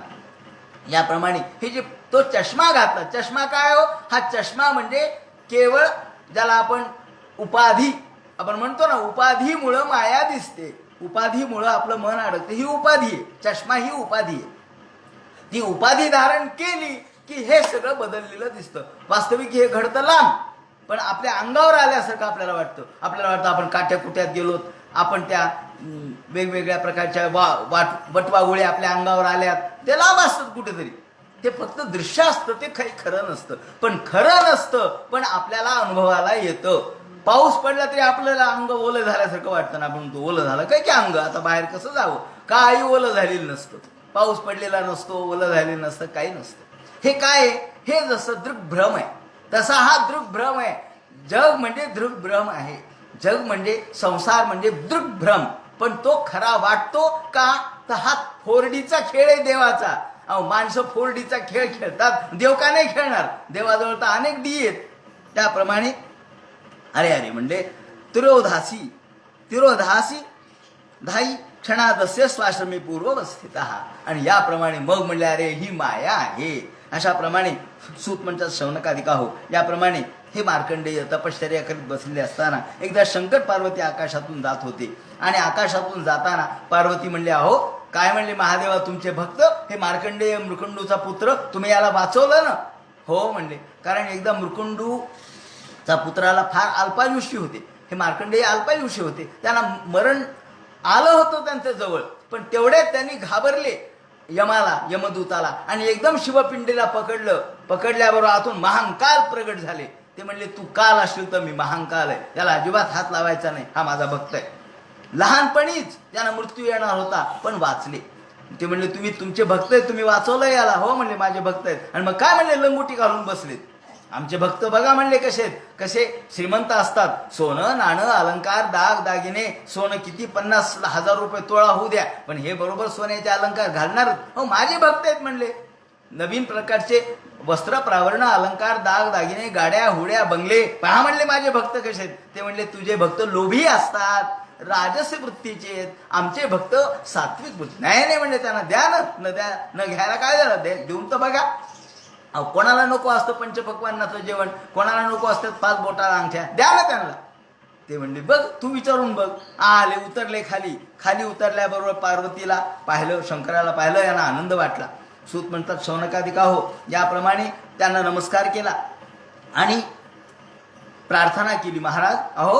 याप्रमाणे हे जे तो चष्मा घातला, चष्मा काय हो, हा चष्मा म्हणजे केवळ ज्याला आपण उपाधी आपण म्हणतो ना, उपाधीमुळं माया दिसते, उपाधीमुळं आपलं मन अडकते, ही उपाधी आहे. चष्मा ही उपाधी आहे. ती उपाधी धारण केली की हे सगळं बदललेलं दिसतं. वास्तविक हे घडतं लांब, पण आपल्या अंगावर आल्यासारखं आपल्याला वाटतं आपण काट्या कुट्यात गेलो, आपण त्या वेगवेगळ्या प्रकारच्या वटवाघुळ्या आपल्या अंगावर आल्यात, ते लांब असतात कुठेतरी. ते फक्त दृश्य असतं, ते काही खरं नसतं. पण खरं नसतं, पण आपल्याला अनुभवाला येतं. पाऊस पडला तरी आपल्याला अंग ओलं झाल्यासारखं वाटतं ना. आपण तो ओलं झालं काय की अंग आता बाहेर कसं जावं, काही ओलं झालेलं नसतं. पाऊस पडलेला नसतो, ओलं झालेलं नसतं, काही नसतं. हे काय आहे, हे जसं दृग्भ्रम आहे तसा हा दृग्भ्रम आहे. जग म्हणजे दृग्भ्रम आहे. जग म्हणजे संसार म्हणजे दृग्भ्रम. पण तो खरा वाटतो का, तर हा 4Dचा खेळ आहे देवाचा. अहो माणसं 4Dचा खेळ खेळतात, देव का नाही खेळणार. देवाजवळ तर अनेक डी आहेत. त्याप्रमाणे अरे म्हणजे तिरोधासी धाई क्षणादस्य स्वाश्रमी पूर्वस्थित. आणि याप्रमाणे मग म्हणले अरे ही माया आहे. अशाप्रमाणे सूत म्हणतात शौनकादिका हो. याप्रमाणे हे मार्कंडेय तपश्चर्या करीत बसलेले असताना एकदा शंकर पार्वती आकाशातून जात होते. आणि आकाशातून जाताना पार्वती म्हणले, अहो काय म्हणले महादेवा, तुमचे भक्त हे मार्कंडेय मृकंडूचा पुत्र, तुम्ही याला वाचवलं ना. हो म्हणले, कारण एकदा मृकंडूचा पुत्राला फार अल्पायुष्य होते. हे मार्कंडेय अल्पायुष्य होते, त्यांना मरण आलं होतं त्यांच्या जवळ. पण तेवढ्यात त्यांनी घाबरले यमदूताला आणि एकदम शिवपिंडीला पकडल्याबरोबर आतून महांकाल प्रगट झाले. ते म्हणले, तू काल असशील तर मी महांकाल आहे, त्याला अजिबात हात लावायचा नाही, हा माझा भक्त आहे. लहानपणीच त्यांना मृत्यू येणार होता पण वाचले. ते म्हणले, तुम्ही तुमचे भक्त आहेत, तुम्ही वाचवलं याला. हो म्हणले, माझे भक्त आहेत. आणि मग काय म्हणले, लंगोटी घालून बसलेत. आमचे भक्त बघा म्हणले कसे श्रीमंत असतात. सोनं नाणं अलंकार दाग दागिने, सोनं किती 50,000 रुपये तोळा होऊ द्या, पण हे बरोबर सोन्याचे अलंकार घालणार. हो माझे भक्त आहेत म्हणले. नवीन प्रकारचे वस्त्र प्रावरण अलंकार दाग दागिने गाड्या हुड्या बंगले, पहा म्हणले माझे भक्त कसे आहेत. ते म्हणले, तुझे भक्त लोभी असतात, राजसी वृत्तीचे आहेत, आमचे भक्त सात्विक वृत्ती. नाही म्हणले, त्यांना द्या न घ्यायला काय झालं, देऊन तर बघा. अहो कोणाला नको असतं पंचपक्वान्नाचं जेवण, कोणाला नको असतं 5 बोटाला अंगठ्या, द्या ना त्यांना. ते म्हणले, बघ तू विचारून बघ. आले उतरले खाली उतरल्याबरोबर पार्वतीला पाहिलं, शंकराला पाहिलं, यांना आनंद वाटला. सूत म्हणतात शौनकादिका हो. याप्रमाणे त्यांना नमस्कार केला आणि प्रार्थना केली, महाराज अहो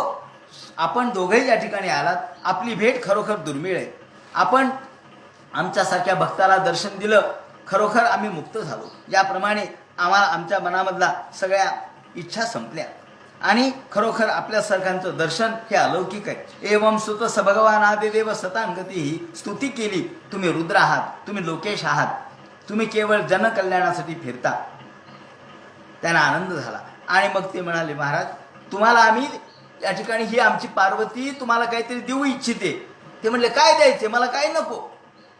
आपण दोघेही या ठिकाणी आलात, आपली भेट खरोखर दुर्मिळ आहे. आपण आमच्यासारख्या भक्ताला दर्शन दिलं, खरोखर आम्ही मुक्त झालो. याप्रमाणे आम्हाला आमच्या मनामधला सगळ्या इच्छा संपल्या आणि खरोखर आपल्या सारख्यांचं दर्शन हे अलौकिक आहे. एवं सुत स भगवान आदिदेव सतांगती ही स्तुती केली. तुम्ही रुद्र आहात, तुम्ही लोकेश आहात, तुम्ही केवळ जनकल्याणासाठी फिरता. त्यांना आनंद झाला आणि मग ते म्हणाले, महाराज तुम्हाला आम्ही या ठिकाणी ही आमची पार्वती तुम्हाला काहीतरी देऊ इच्छिते. ते म्हणले, काय द्यायचे, मला काही नको.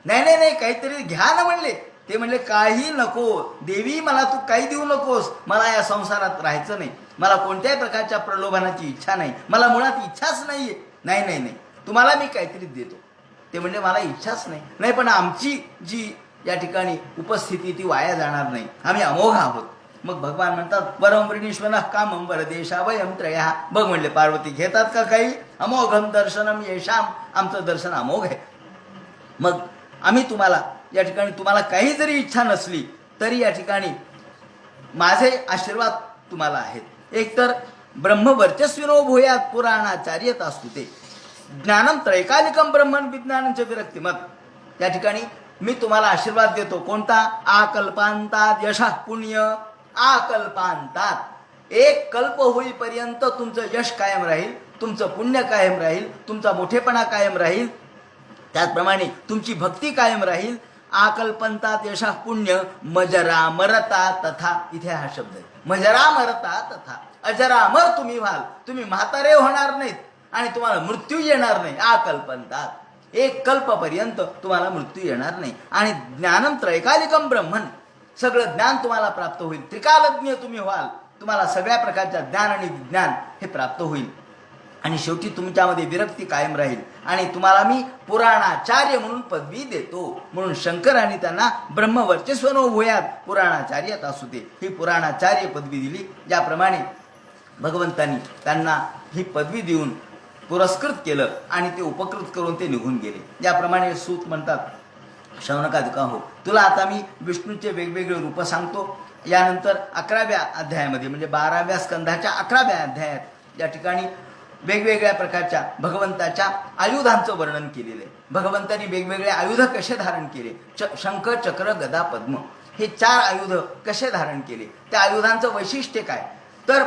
नाही काहीतरी घ्या ना म्हणले. ते म्हणले, काही नको देवी, मला तू काही देऊ नकोस, मला या संसारात राहायचं नाही, मला कोणत्याही प्रकारच्या प्रलोभनाची इच्छा नाही, मला मुळात इच्छाच नाहीये. नाही तुम्हाला मी काहीतरी देतो. ते म्हणले, मला इच्छाच नाही, पण आमची जी या ठिकाणी उपस्थिती ती वाया जाणार नाही, आम्ही अमोघ आहोत. मग भगवान म्हणतात, परम वृणीश्वरः कामं वरदेशा वयं त्रयः. बघ म्हणले, पार्वती घेतात का काही, अमोघम दर्शनम येशाम, आमचं दर्शन अमोघ आहे. मग आम्ही तुम्हाला या ठिकाणी, तुम्हाला काही जरी इच्छा नसली तरी या ठिकाणी माझे आशीर्वाद तुम्हाला आहेत. एकतर ब्रह्मवर्चस्विनो भूयात पुराणाचार्यता स्तुते ज्ञानम त्रैकालिकम ब्रह्मण विज्ञानंच विरक्तिमत. त्या ठिकाणी मी तुम्हाला आशीर्वाद देतो. कोणता, आकल्पांतात यशः पुण्य. आकल्पांतात 1 कल्प होईपर्यंत तुमचं यश कायम राहील, तुमचं पुण्य कायम राहील, तुमचा मोठेपणा कायम राहील, त्याचप्रमाणे तुमची भक्ती कायम राहील. आकल्पंतात यशः पुण्य मजरा मरता तथा. इथे हा शब्द आहे, मजरा मरता तथा. अजरामर तुम्ही व्हाल, तुम्ही म्हातारे होणार नाहीत आणि तुम्हाला मृत्यू येणार नाही. आकल्पंतात 1 कल्पपर्यंत तुम्हाला मृत्यू येणार नाही. आणि ज्ञानम त्रैकालिकम ब्रह्मण, सगळं ज्ञान तुम्हाला प्राप्त होईल. त्रिकालज्ञ तुम्ही व्हाल. तुम्हाला सगळ्या प्रकारच्या ज्ञान आणि विज्ञान हे प्राप्त होईल आणि शेवटी तुमच्यामध्ये विरक्ती कायम राहील आणि तुम्हाला मी पुराणाचार्य म्हणून पदवी देतो. म्हणून शंकरांनी त्यांना ब्रह्मवर्चस्वनो भूयात पुराणाचार्यात असू दे ही पुराणाचार्य पदवी दिली. ज्याप्रमाणे भगवंतांनी त्यांना ही पदवी देऊन पुरस्कृत केलं आणि ते उपकृत करून ते निघून गेले. ज्याप्रमाणे सूत म्हणतात शौनकादिका हो, तुला आता मी विष्णूचे वेगवेगळे रूप सांगतो. यानंतर 11व्या अध्यायामध्ये म्हणजे 12व्या स्कंधाच्या 11व्या अध्यायात या ठिकाणी वेगवेगळ्या प्रकारच्या भगवंताच्या आयुधांचं वर्णन केलेलं आहे. भगवंतांनी वेगवेगळे आयुध कसे धारण केले, शंख चक्र गदा पद्म हे 4 आयुध कसे धारण केले, त्या आयुधांचं वैशिष्ट्य काय, तर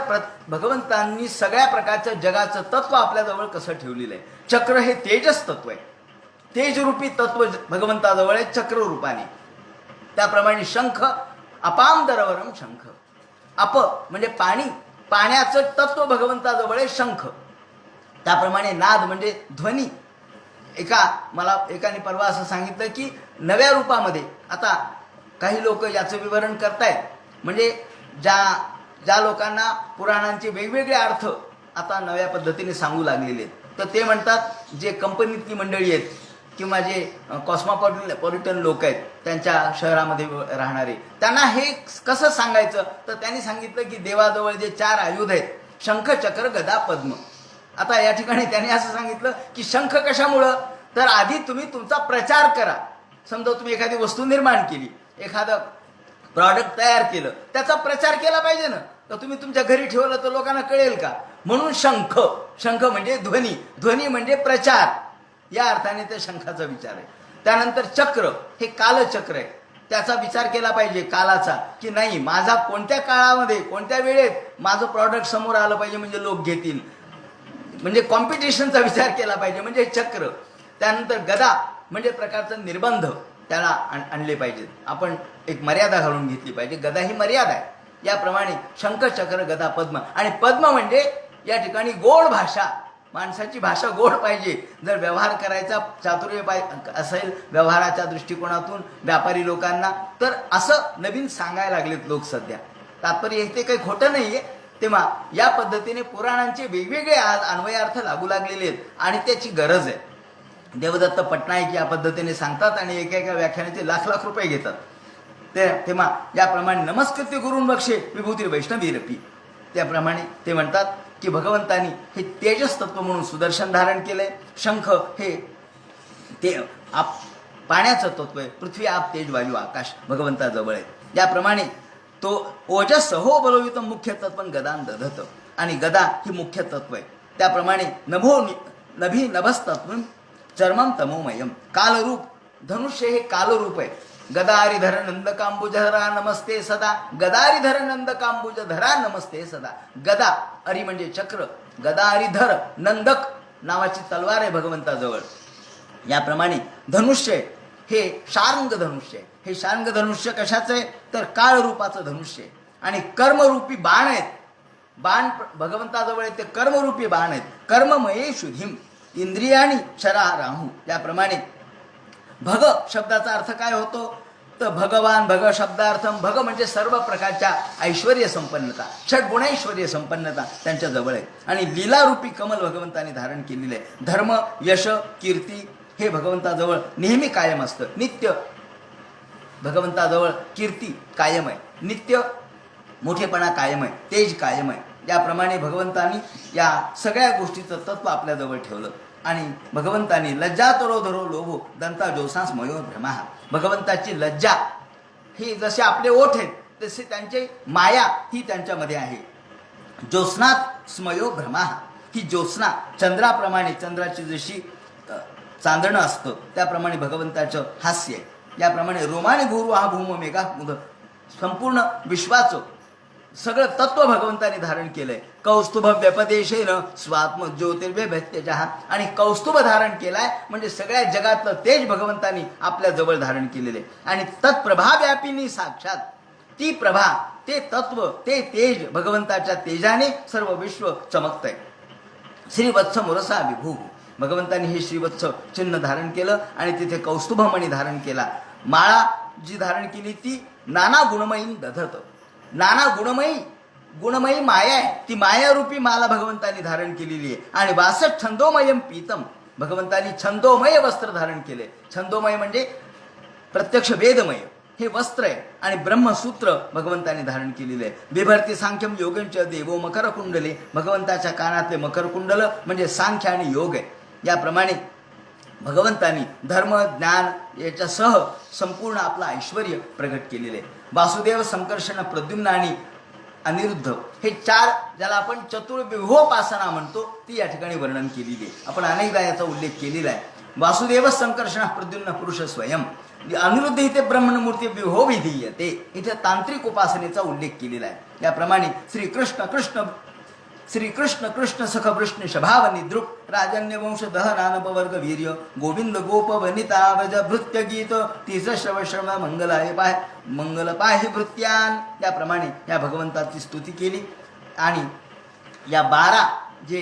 भगवंतांनी सगळ्या प्रकारचं जगाचं तत्व आपल्याजवळ कसं ठेवलेलं आहे. चक्र हे तेजस तत्व आहे, तेजरूपी तत्व भगवंताजवळ आहे चक्र रूपाने. त्याप्रमाणे शंख अपाम दरवरम शंख, अप म्हणजे पाणी, पाण्याचं तत्व भगवंताजवळ आहे शंख. त्याप्रमाणे नाद म्हणजे ध्वनी. मला एकाने परवा असं सांगितलं की नव्या रूपामध्ये आता काही लोक याचं विवरण करतायत, म्हणजे ज्या लोकांना पुराणांचे वेगवेगळे अर्थ आता नव्या पद्धतीने सांगू लागलेले आहेत, तर ते म्हणतात जे कंपनीतली मंडळी आहेत किंवा जे कॉस्मोपॉलिटन लोक आहेत त्यांच्या शहरामध्ये राहणारे, त्यांना हे कसं सांगायचं, तर त्यांनी सांगितलं की देवाजवळ जे 4 आयुध आहेत शंख चक्र गदा पद्म. आता या ठिकाणी त्यांनी असं सांगितलं की शंख कशामुळं, तर आधी तुम्ही तुमचा प्रचार करा. समजा तुम्ही एखादी वस्तू निर्माण केली, एखादं प्रॉडक्ट तयार केलं, त्याचा प्रचार केला पाहिजे ना, तर तुम्ही तुमच्या घरी ठेवलं तर लोकांना कळेल का. म्हणून शंख, शंख म्हणजे ध्वनी, ध्वनी म्हणजे प्रचार, या अर्थाने त्या शंखाचा विचार आहे. त्यानंतर चक्र हे कालचक्र आहे, त्याचा विचार केला पाहिजे कालाचा, की नाही माझा कोणत्या काळामध्ये कोणत्या वेळेत माझं प्रॉडक्ट समोर आलं पाहिजे म्हणजे लोक घेतील, म्हणजे कॉम्पिटिशनचा विचार केला पाहिजे म्हणजे चक्र. त्यानंतर गदा म्हणजे प्रकारचं निर्बंध त्याला आणले पाहिजेत, आपण एक मर्यादा घालून घेतली पाहिजे, गदा ही मर्यादा आहे. याप्रमाणे शंख चक्र गदा पद्म, आणि पद्म म्हणजे या ठिकाणी गोड भाषा, माणसाची भाषा गोड पाहिजे. जर व्यवहार करायचा चातुर्य असेल व्यवहाराच्या दृष्टिकोनातून व्यापारी लोकांना, तर असं नवीन सांगायला लागलेत लोक सध्या. तात्पर्य इथे काही खोटं नाही आहे. तेव्हा या पद्धतीने पुराणांचे वेगवेगळे आज अन्वयार्थ लागू लागलेले आहेत आणि त्याची गरज आहे. देवदत्त पटनायक या पद्धतीने सांगतात आणि एका व्याख्यानाचे लाख लाख रुपये घेतात. तेव्हा याप्रमाणे नमस्कृत्य गुरुं बक्षे विभूती वैष्णवीरपी, त्याप्रमाणे ते म्हणतात की भगवंतांनी हे तेजस तत्व म्हणून सुदर्शन धारण केलंय. शंख हे ते पाण्याचं तत्व आहे, पृथ्वी आप तेज वायू आकाश भगवंताजवळ आहे. याप्रमाणे तो ओजस हो बलवित मुख्य तत्व गदान दधत, आणि गदा ही मुख्य तत्व आहे. त्याप्रमाणे नभी नभस्तत्व चर्मम तमोमयम, कालरूप धनुष्य हे कालरूप आहे. गदारिधर नंदकांबुजधरा नमस्ते सदा, गदारिधर नंदकांबुजधरा नमस्ते सदा. गदा अरी म्हणजे चक्र, गदारिधर नंदक नावाची तलवार आहे भगवंताजवळ. याप्रमाणे धनुष्य हे शार्ंग धनुष्य आहे. हे शार्ंग धनुष्य कशाचं आहे, तर काळ रूपाचं धनुष्य आहे. आणि कर्मरूपी बाण आहेत, बाण भगवंताजवळ आहेत, ते कर्मरूपी बाण आहेत. कर्ममये शुद्धीम इंद्रियाणी शरा राहू. याप्रमाणे भग शब्दाचा अर्थ काय होतो, तर भगवान, भग शब्दार्थम, भग म्हणजे सर्व प्रकारच्या ऐश्वर्य संपन्नता, षड्गुणैश्वर्य संपन्नता त्यांच्या जवळ आहे. आणि लीलारूपी कमल भगवंताने धारण केलेले आहे. धर्म, यश, कीर्ती हे भगवंताजवळ नेहमी कायम असतं. नित्य भगवंताजवळ कीर्ती कायम आहे, नित्य मोठेपणा कायम आहे, तेज कायम आहे. याप्रमाणे भगवंतांनी या सगळ्या गोष्टीचं तत्व आपल्याजवळ ठेवलं. आणि भगवंतांनी लज्जा तरो धरो लोभो दंता जोसांस मयो भ्रमा, भगवंताची लज्जा ही जसे आपले ओठ आहेत तसे त्यांची माया ही त्यांच्यामध्ये आहे. ज्योत्स्नात स्मयो भ्रमा, ही ज्योत्स्ना चंद्राप्रमाणे, चंद्राची जशी चांदणं असतं त्याप्रमाणे भगवंताचं हास्य आहे. याप्रमाणे रोमाने भूर्व हा भूम मेघा मुद, संपूर्ण विश्वाचं सगळं तत्व भगवंताने धारण केलंय. कौस्तुभ व्यपदेशेन स्वात्म ज्योतिर्व्यभत्यजहा, आणि कौस्तुभ धारण केलाय म्हणजे सगळ्या जगातलं तेज भगवंतानी आपल्या जवळ धारण केलेलं आहे. आणि तत्प्रभा व्यापिनी साक्षात, ती प्रभा, ते तत्व, ते तेज भगवंताच्या तेजाने सर्व विश्व चमकतंय. श्रीवत्स मुरसा विभू, भगवंतानी हे श्रीवत्स चिन्ह धारण केलं आणि तिथे कौस्तुभमणी धारण केला. माळा जी धारण केली ती नाना गुणमयी दधत, नाना गुणमयी गुणमयी माया आहे, ती मायारूपी माला भगवंतानी धारण केलेली आहे. आणि 62 छंदोमयम पीतम, भगवंतानी छंदोमय वस्त्र धारण केले. छंदोमय म्हणजे प्रत्यक्ष वेदमय हे वस्त्र आहे. आणि ब्रह्मसूत्र भगवंताने धारण केलेले आहे. बिभर्ती सांख्यम योगंच देवो मकर कुंडले, भगवंताच्या कानातले मकर कुंडल म्हणजे सांख्य आणि योग आहे. याप्रमाणे भगवंतानी धर्म ज्ञान याच्यासह संपूर्ण आपलं ऐश्वर प्रगट केलेले आहे. वासुदेव, संकर्षण, प्रद्युम्न आणि अनिरुद्ध हे 4 ज्याला आपण चतुर्विभोपासना म्हणतो ती या ठिकाणी वर्णन केलेली आहे. आपण अनेकदा याचा उल्लेख केलेला आहे. वासुदेव, संकर्षण, प्रद्युम्न पुरुष स्वयं. अनिरुद्ध इथे ब्रह्ममूर्ती विभो विधीयते, इथे तांत्रिक उपासनेचा उल्लेख केलेला आहे. याप्रमाणे श्रीकृष्ण कृष्ण सख वृष्ण शभाव निद्रुप राजन्य वंश दहनानपवर्ग वीर्य गोविंद गोप वनिता व्रज भृत्य गीत तीस श्रव श्रव मंगलाय पाय मंगल पाहि भृत्यान. याप्रमाणे या भगवंताची स्तुती केली. आणि या 12 जे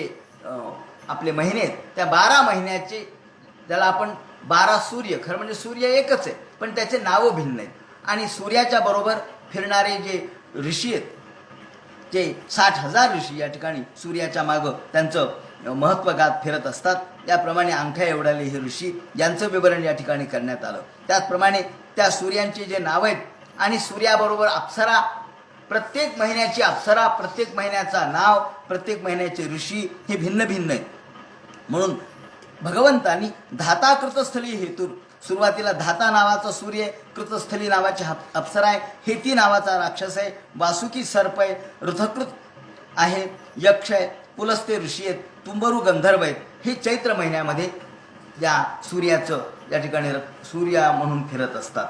आपले महिने आहेत त्या 12 महिन्याचे ज्याला आपण 12 सूर्य, खरं म्हणजे सूर्य एकच आहे पण त्याचे नावं भिन्न आहेत. आणि सूर्याच्या बरोबर फिरणारे जे ऋषी आहेत जे 60,000 ऋषी या ठिकाणी सूर्याच्या मागं त्यांचं महत्त्व गात फिरत असतात. याप्रमाणे अंगठ्या एवढाले हे ऋषी यांचं विवरण या ठिकाणी करण्यात आलं. त्याचप्रमाणे त्या सूर्यांची जे नावं आहेत आणि सूर्याबरोबर अप्सरा, प्रत्येक महिन्याची अप्सरा, प्रत्येक महिन्याचा नाव, प्रत्येक महिन्याचे ऋषी हे भिन्न भिन्न आहेत. म्हणून भगवंतानी धाता कृतस्थली हेतू, सुरुवातीला धाता नावाचा सूर्य, कृतस्थली नावाची अप्सरा आहे, हेती नावाचा राक्षस आहे, वासुकी सर्प आहे, रथकृत आहे, यक्ष आहे, पुलस्ते ऋषी आहेत, तुंबरू गंधर्व आहेत. हे चैत्र महिन्यामध्ये या सूर्याचं या ठिकाणी सूर्या म्हणून फिरत असतात.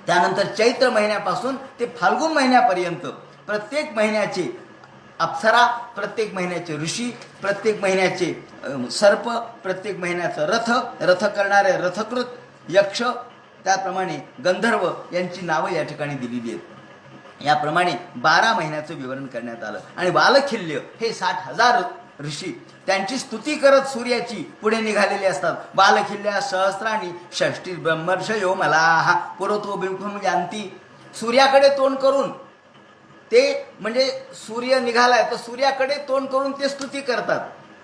त्यानंतर चैत्र महिन्यापासून ते फाल्गुन महिन्यापर्यंत प्रत्येक महिन्याचे अप्सरा, प्रत्येक महिन्याचे ऋषी, प्रत्येक महिन्याचे सर्प, प्रत्येक महिन्याचं रथ करणारे रथकृत, यक्ष, त्याप्रमाणे गंधर्व यांची नावं या ठिकाणी दिलेली आहेत. याप्रमाणे 12 महिन्याचं विवरण करण्यात आलं. आणि बालखिल्य हे 60,000 ऋषी त्यांची स्तुती करत सूर्याची पुढे निघालेले असतात. बालखिल्ल्या सहस्राणी षष्टी ब्रह्मर्षयो मलाहा पुरतो बिंकुम यांती. सूर्याकडे तोंड करून ते म्हणजे सूर्य निघालाय तर सूर्याकडे तोंड करून ते स्तुती करतात.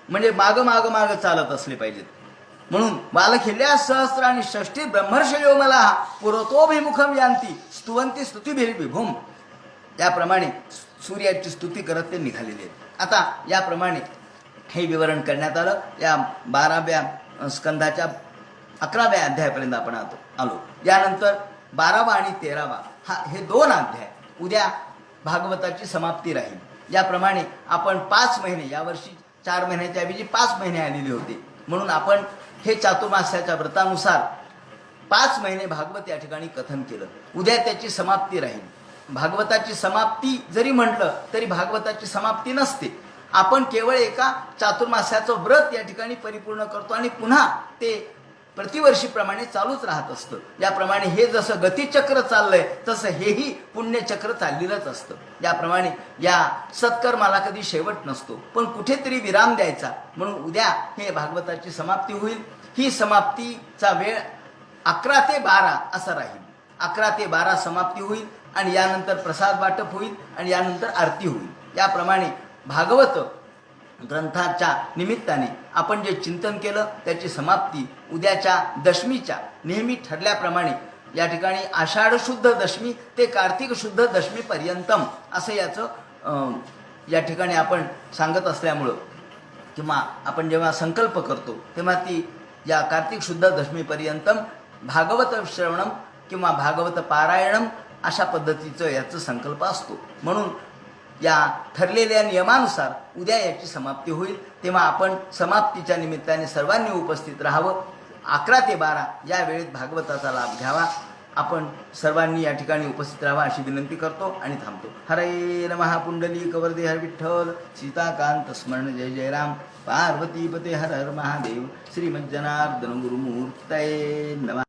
म्हणजे माग चालत असले पाहिजेत. म्हणून बालखिल्ल्या सहस्राणी षष्टी ब्रह्मर्षयो मलाहा पुरतोभिमुखम यांती स्तुवंती स्तुतिभिर्विभुम. त्याप्रमाणे सूर्याची स्तुती करत ते निघालेले आहेत. आता याप्रमाणे हे विवरण करण्यात आलं. या 12व्या स्कंधाच्या 11व्या अध्यायापर्यंत आपण आलो. यानंतर 12वा आणि 13वा हे 2 अध्याय उद्या भागवताची समाप्ती राहील. याप्रमाणे आपण 5 महिने, यावर्षी 4 महिन्याच्या ऐवजी 5 महिने आलेले होते. म्हणून आपण हे चातुर्मास्याच्या व्रतानुसार 5 महिने भागवत या ठिकाणी कथन केलं. उद्या त्याची समाप्ती राहील. भागवताची समाप्ती जरी म्हटलं तरी भागवताची समाप्ती नसते. आपण केवळ एका चातुर्मास्याचं व्रत या ठिकाणी परिपूर्ण करतो आणि पुन्हा ते प्रतिवर्षीप्रमाणे चालूच राहत असतं. याप्रमाणे हे जसं गतिचक्र चाललंय तसं हेही पुण्यचक्र चाललेलंच असतं. याप्रमाणे या सत्कर्माला कधी शेवट नसतो पण कुठेतरी विराम द्यायचा. म्हणून उद्या हे भागवताची समाप्ती होईल. ही समाप्तीचा वेळ 11 ते 12 असा राहील. 11 ते 12 समाप्ती होईल आणि यानंतर प्रसाद वाटप होईल आणि यानंतर आरती होईल. याप्रमाणे भागवत ग्रंथाच्या निमित्ताने आपण जे चिंतन केलं त्याची समाप्ती उद्याच्या दशमीच्या नेहमी ठरल्याप्रमाणे या ठिकाणी आषाढ शुद्ध दशमी ते कार्तिक शुद्ध दशमीपर्यंतम असं याचं या ठिकाणी आपण सांगत असल्यामुळं किंवा आपण जेव्हा संकल्प करतो तेव्हा ती या कार्तिक शुद्ध दशमीपर्यंतम भागवत श्रवणम किंवा भागवत पारायणम अशा पद्धतीचं याचं संकल्प असतो. म्हणून या ठरलेल्या नियमानुसार उद्या याची समाप्ती होईल. तेव्हा आपण समाप्तीच्या निमित्ताने सर्वांनी उपस्थित राहावं. 11 ते 12 या वेळेत भागवताचा लाभ घ्यावा. आपण सर्वांनी या ठिकाणी उपस्थित राहावा अशी विनंती करतो आणि थांबतो. हरे नमः. पुंडलिक वरदे हर विठ्ठल. सीताकांत स्मरण जय जय राम. पार्वतीपते हर हर महादेव. श्रीमज्जनार्दन गुरुमूर्तये नमः.